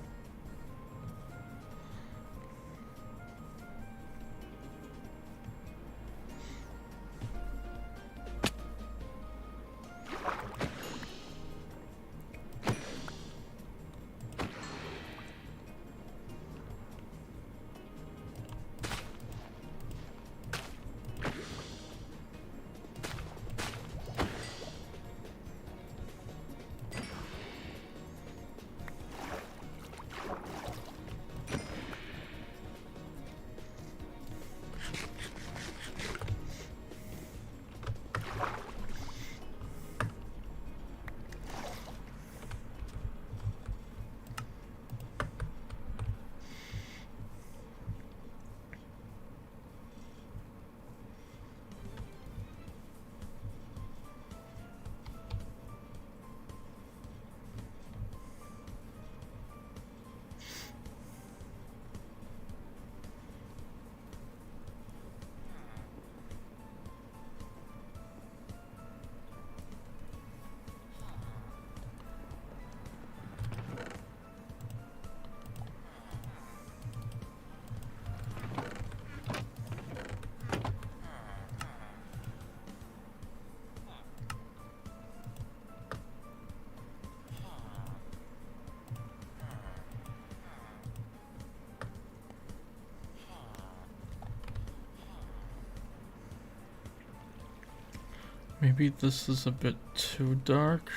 Maybe this is a bit too dark.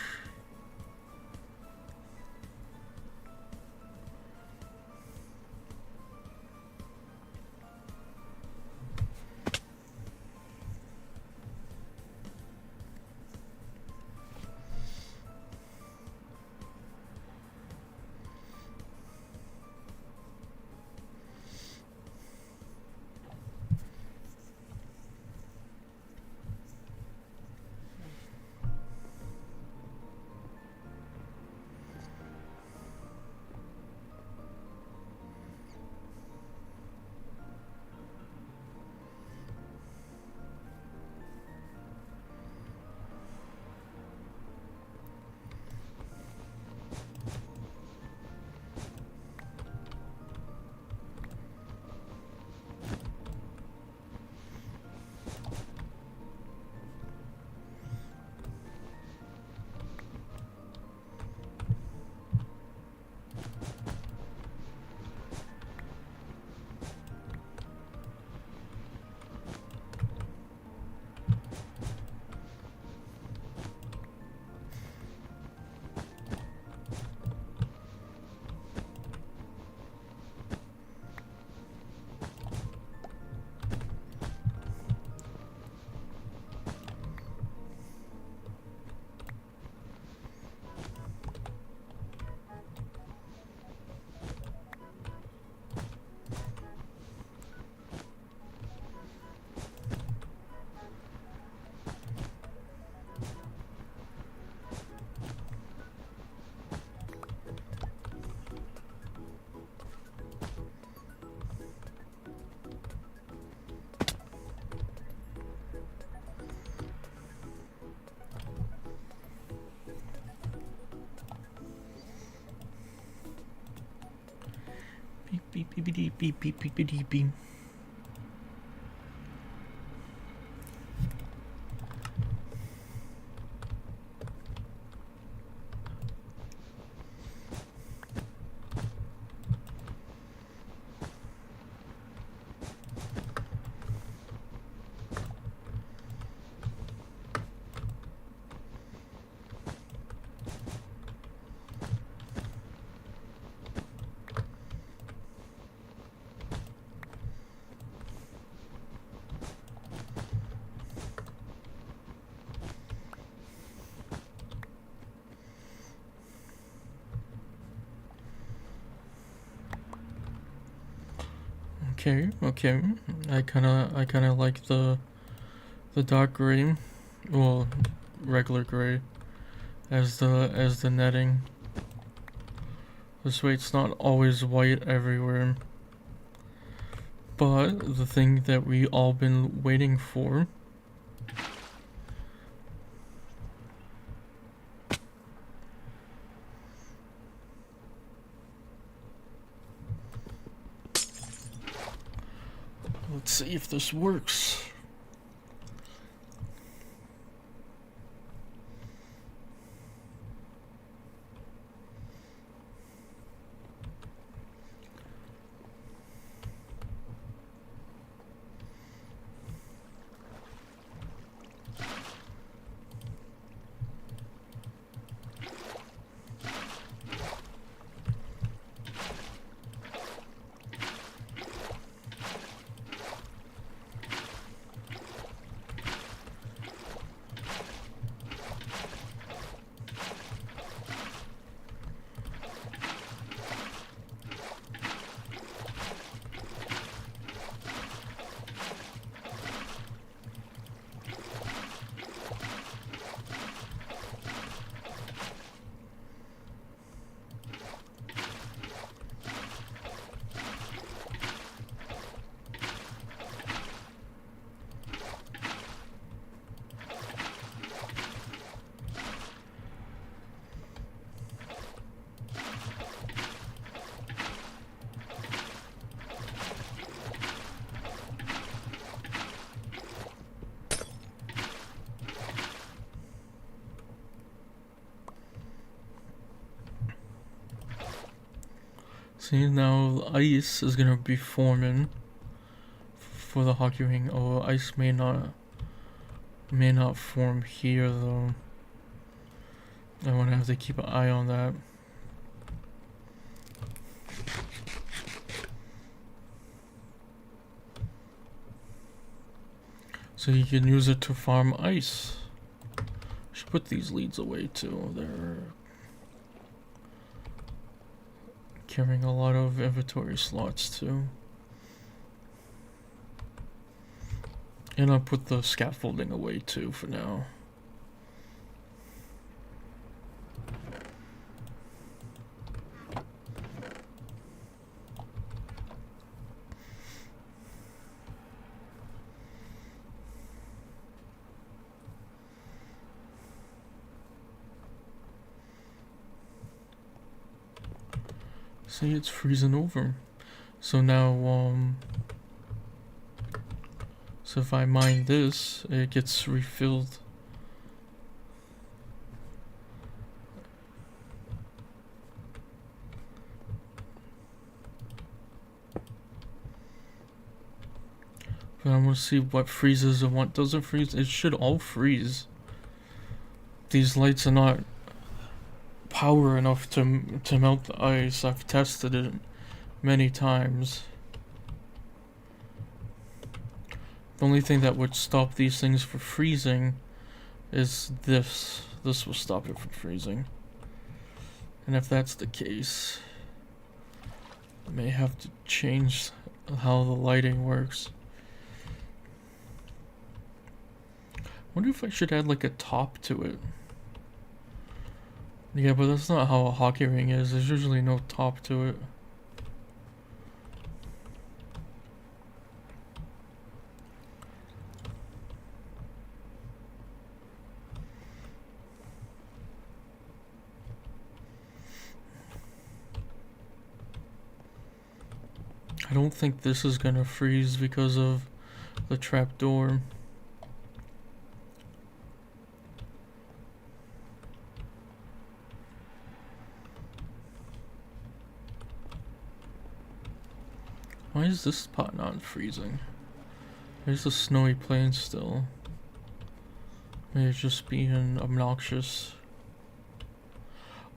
Beep beep beep beep beep beep beep beep beep. Okay. I kinda like the dark gray, well, regular gray, as the netting. This way it's not always white everywhere. But the thing that we all been waiting for. Let's see if this works. See, now ice is gonna be forming for the hockey ring. Oh, ice may not May not form here though. I want to have to keep an eye on that. So you can use it to farm ice. Should put these leads away too. They're carrying a lot of inventory slots too. And I'll put the scaffolding away too for now. See, it's freezing over. So now, so if I mine this, it gets refilled. But I'm gonna see what freezes and what doesn't freeze. It should all freeze. These lights are not power enough to melt the ice. I've tested it many times. The only thing that would stop these things from freezing is this. This will stop it from freezing. And if that's the case, I may have to change how the lighting works. Wonder if I should add like a top to it. Yeah, but that's not how a hockey ring is. There's usually no top to it. I don't think this is gonna freeze because of the trapdoor. Why is this spot not freezing? There's a snowy plain still. Maybe it's just being obnoxious.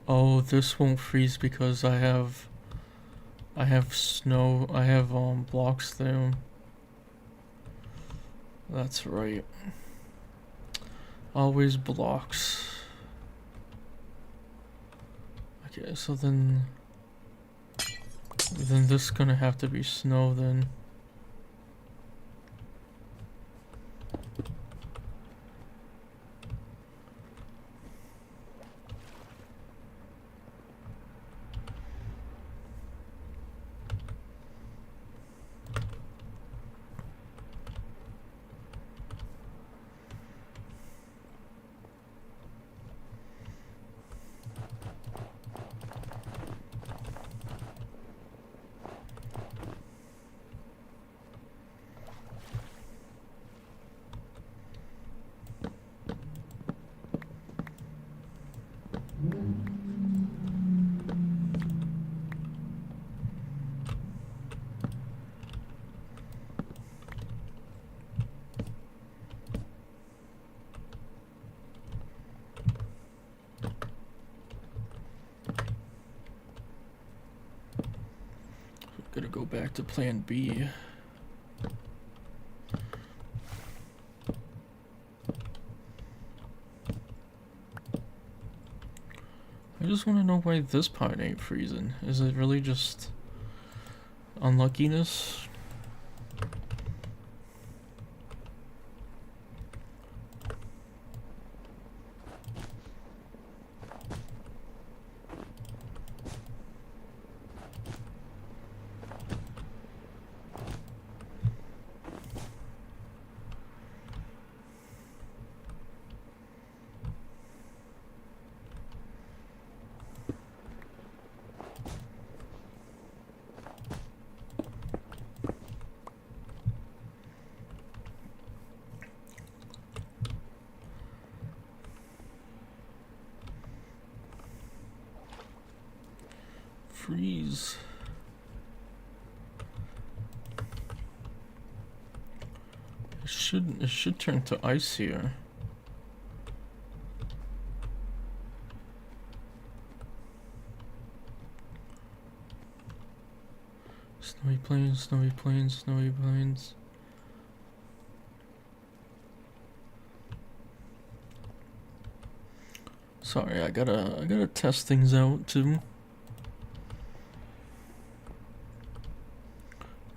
Oh, this won't freeze because I have snow. I have blocks there. That's right. Always blocks. Okay, so then this is gonna have to be snow then. Gonna go back to plan B. I just want to know why this part ain't freezing. Is it really just unluckiness? Freeze. should turn to ice here. Snowy plains, snowy plains, snowy plains. Sorry, I gotta test things out too.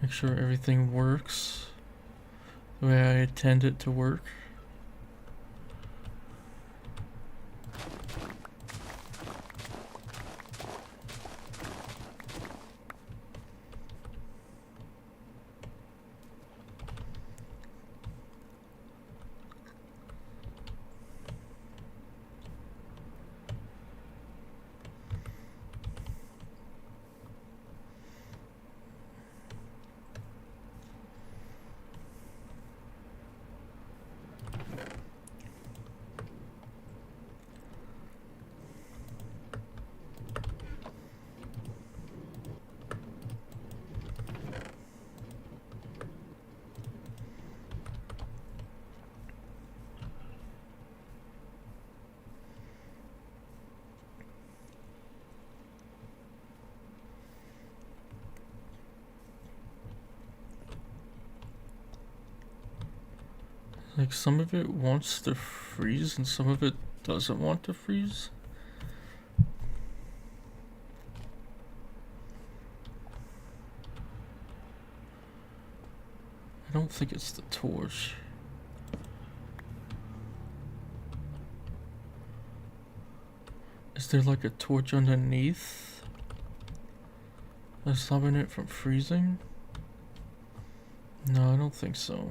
Make sure everything works the way I intend it to work. Like, some of it wants to freeze and some of it doesn't want to freeze. I don't think it's the torch. Is there like a torch underneath that's stopping it from freezing? No, I don't think so.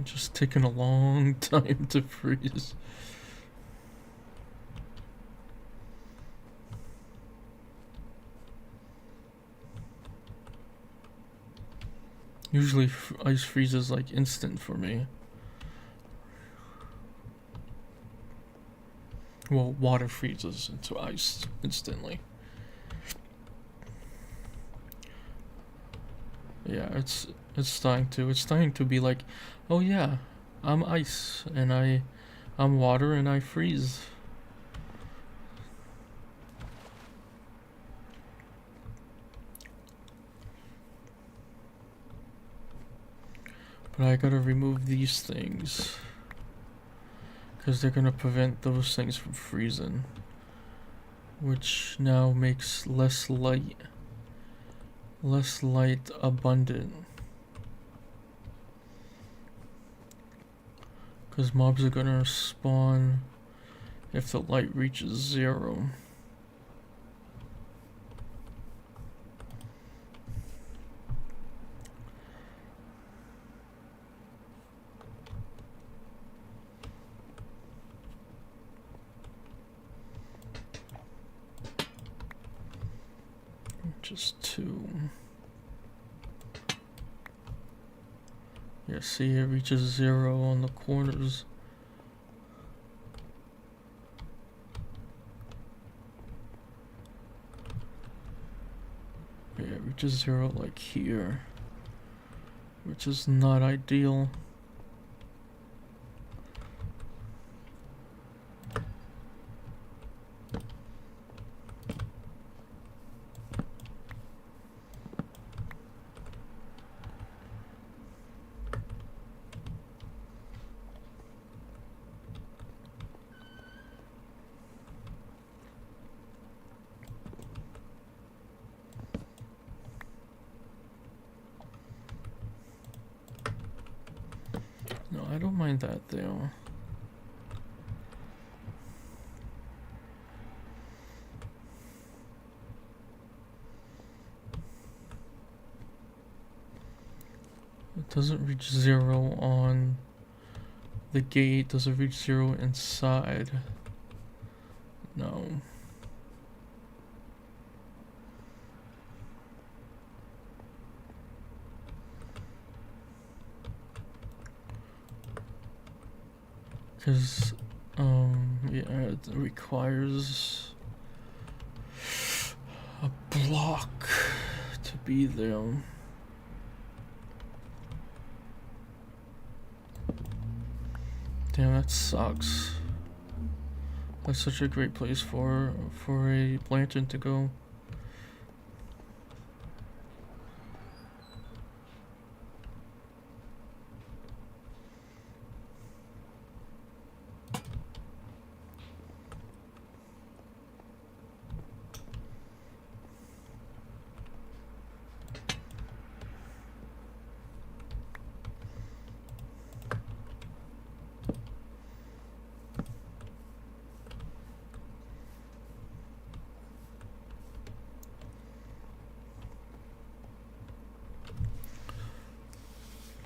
It's just taking a long time to freeze. Usually ice freezes like instant for me. Well, water freezes into ice instantly. Yeah, it's starting to be like, oh yeah, I'm ice and I'm water and I freeze. But I gotta remove these things because they're gonna prevent those things from freezing, which now makes less light abundant. Because mobs are gonna spawn if the light reaches 0. Just 2. Yeah, see, it reaches 0 on the corners. Yeah, it reaches 0 like here, which is not ideal. No, I don't mind that though. It doesn't reach 0 on the gate. Does it reach 0 inside? No. Because, Yeah, it requires a block to be there. Damn, that sucks. That's such a great place for a lantern to go.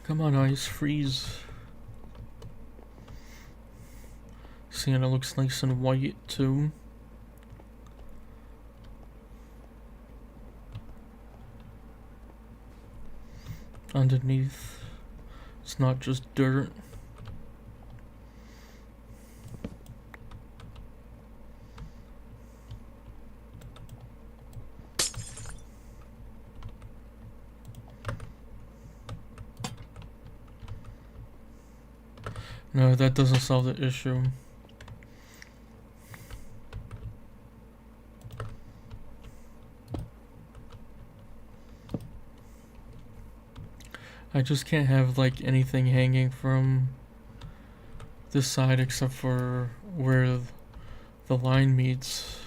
Come on, ice, freeze. Santa looks nice and white too. Underneath, it's not just dirt. No, that doesn't solve the issue. I just can't have like anything hanging from this side except for where the line meets.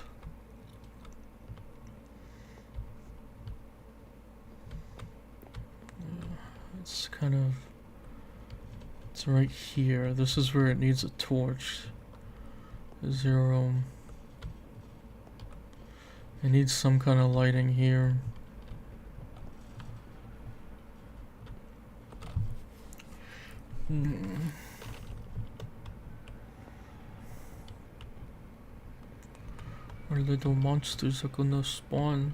It's kind of, it's right here. This is where it needs a torch. 0. It needs some kind of lighting here. Our little monsters are gonna spawn.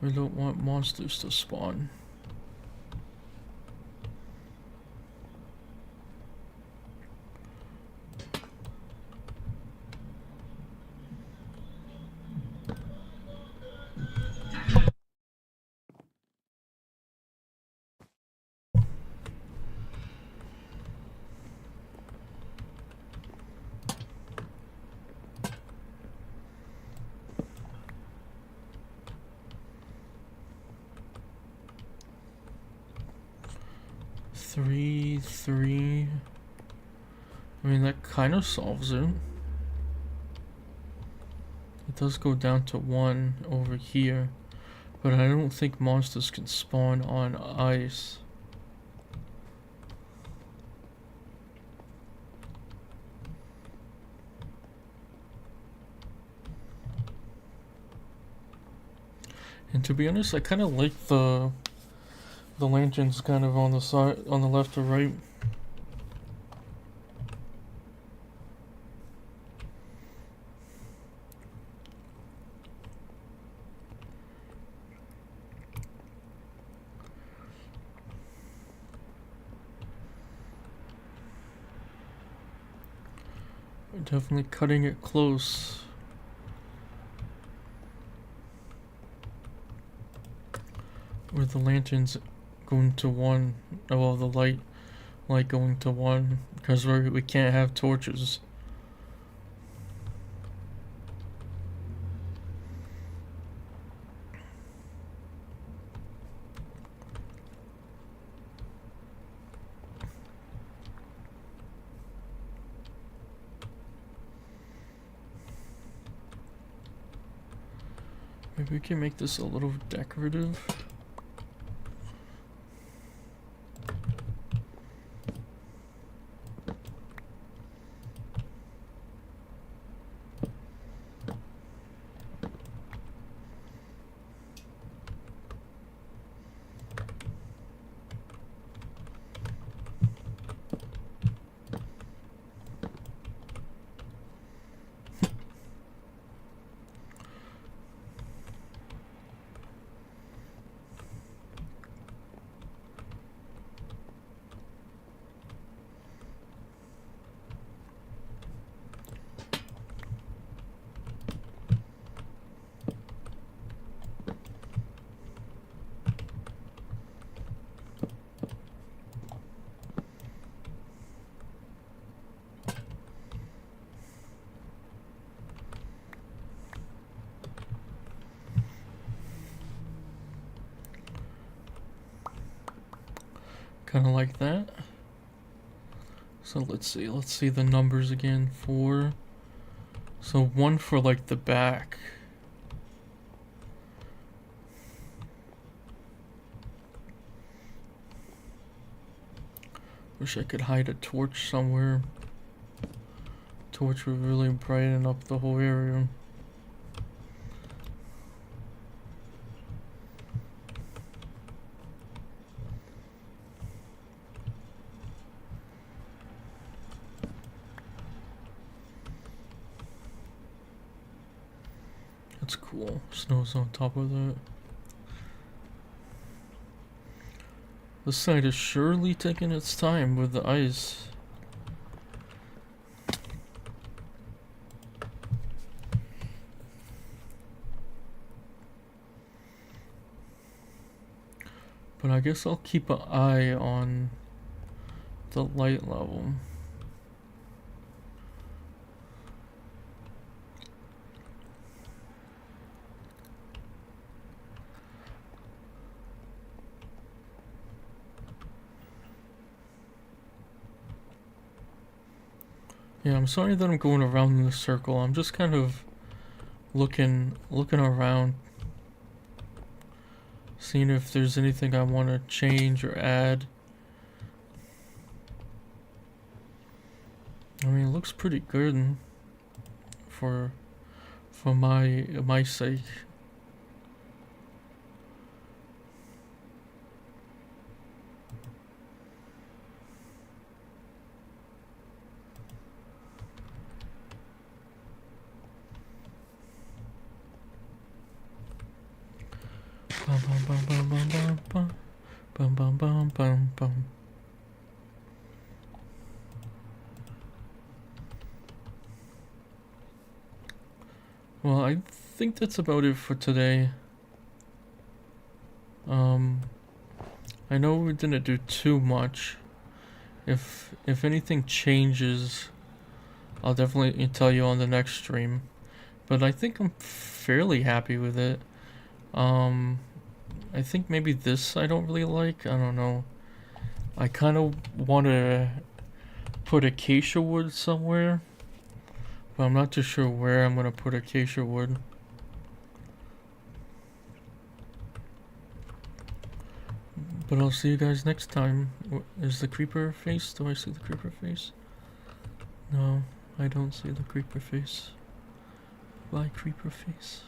We don't want monsters to spawn. Three. I mean, that kind of solves it. It does go down to 1 over here, but I don't think monsters can spawn on ice. And to be honest, I kind of like the lanterns kind of on the side, on the left or right. Definitely cutting it close. Where the lantern's going to 1, well, the light going to 1, because we can't have torches. Maybe we can make this a little decorative. Kind of like that. So let's see the numbers again. 4. So 1 for like the back. Wish I could hide a torch somewhere. Torch would really brighten up the whole area. That's cool. Snow's on top of that. This side is surely taking its time with the ice. But I guess I'll keep an eye on the light level. Yeah, I'm sorry that I'm going around in a circle. I'm just kind of looking around, seeing if there's anything I want to change or add. I mean, it looks pretty good for my sake. Bum bum bum bum bum bum bum bum bum bum bum. Well, I think that's about it for today. I know we didn't do too much. If anything changes, I'll definitely tell you on the next stream. But I think I'm fairly happy with it. I think maybe this I don't really like. I don't know. I kind of want to put acacia wood somewhere, but I'm not too sure where I'm gonna put acacia wood. But I'll see you guys next time. Is the creeper face? Do I see the creeper face? No, I don't see the creeper face. Bye, creeper face.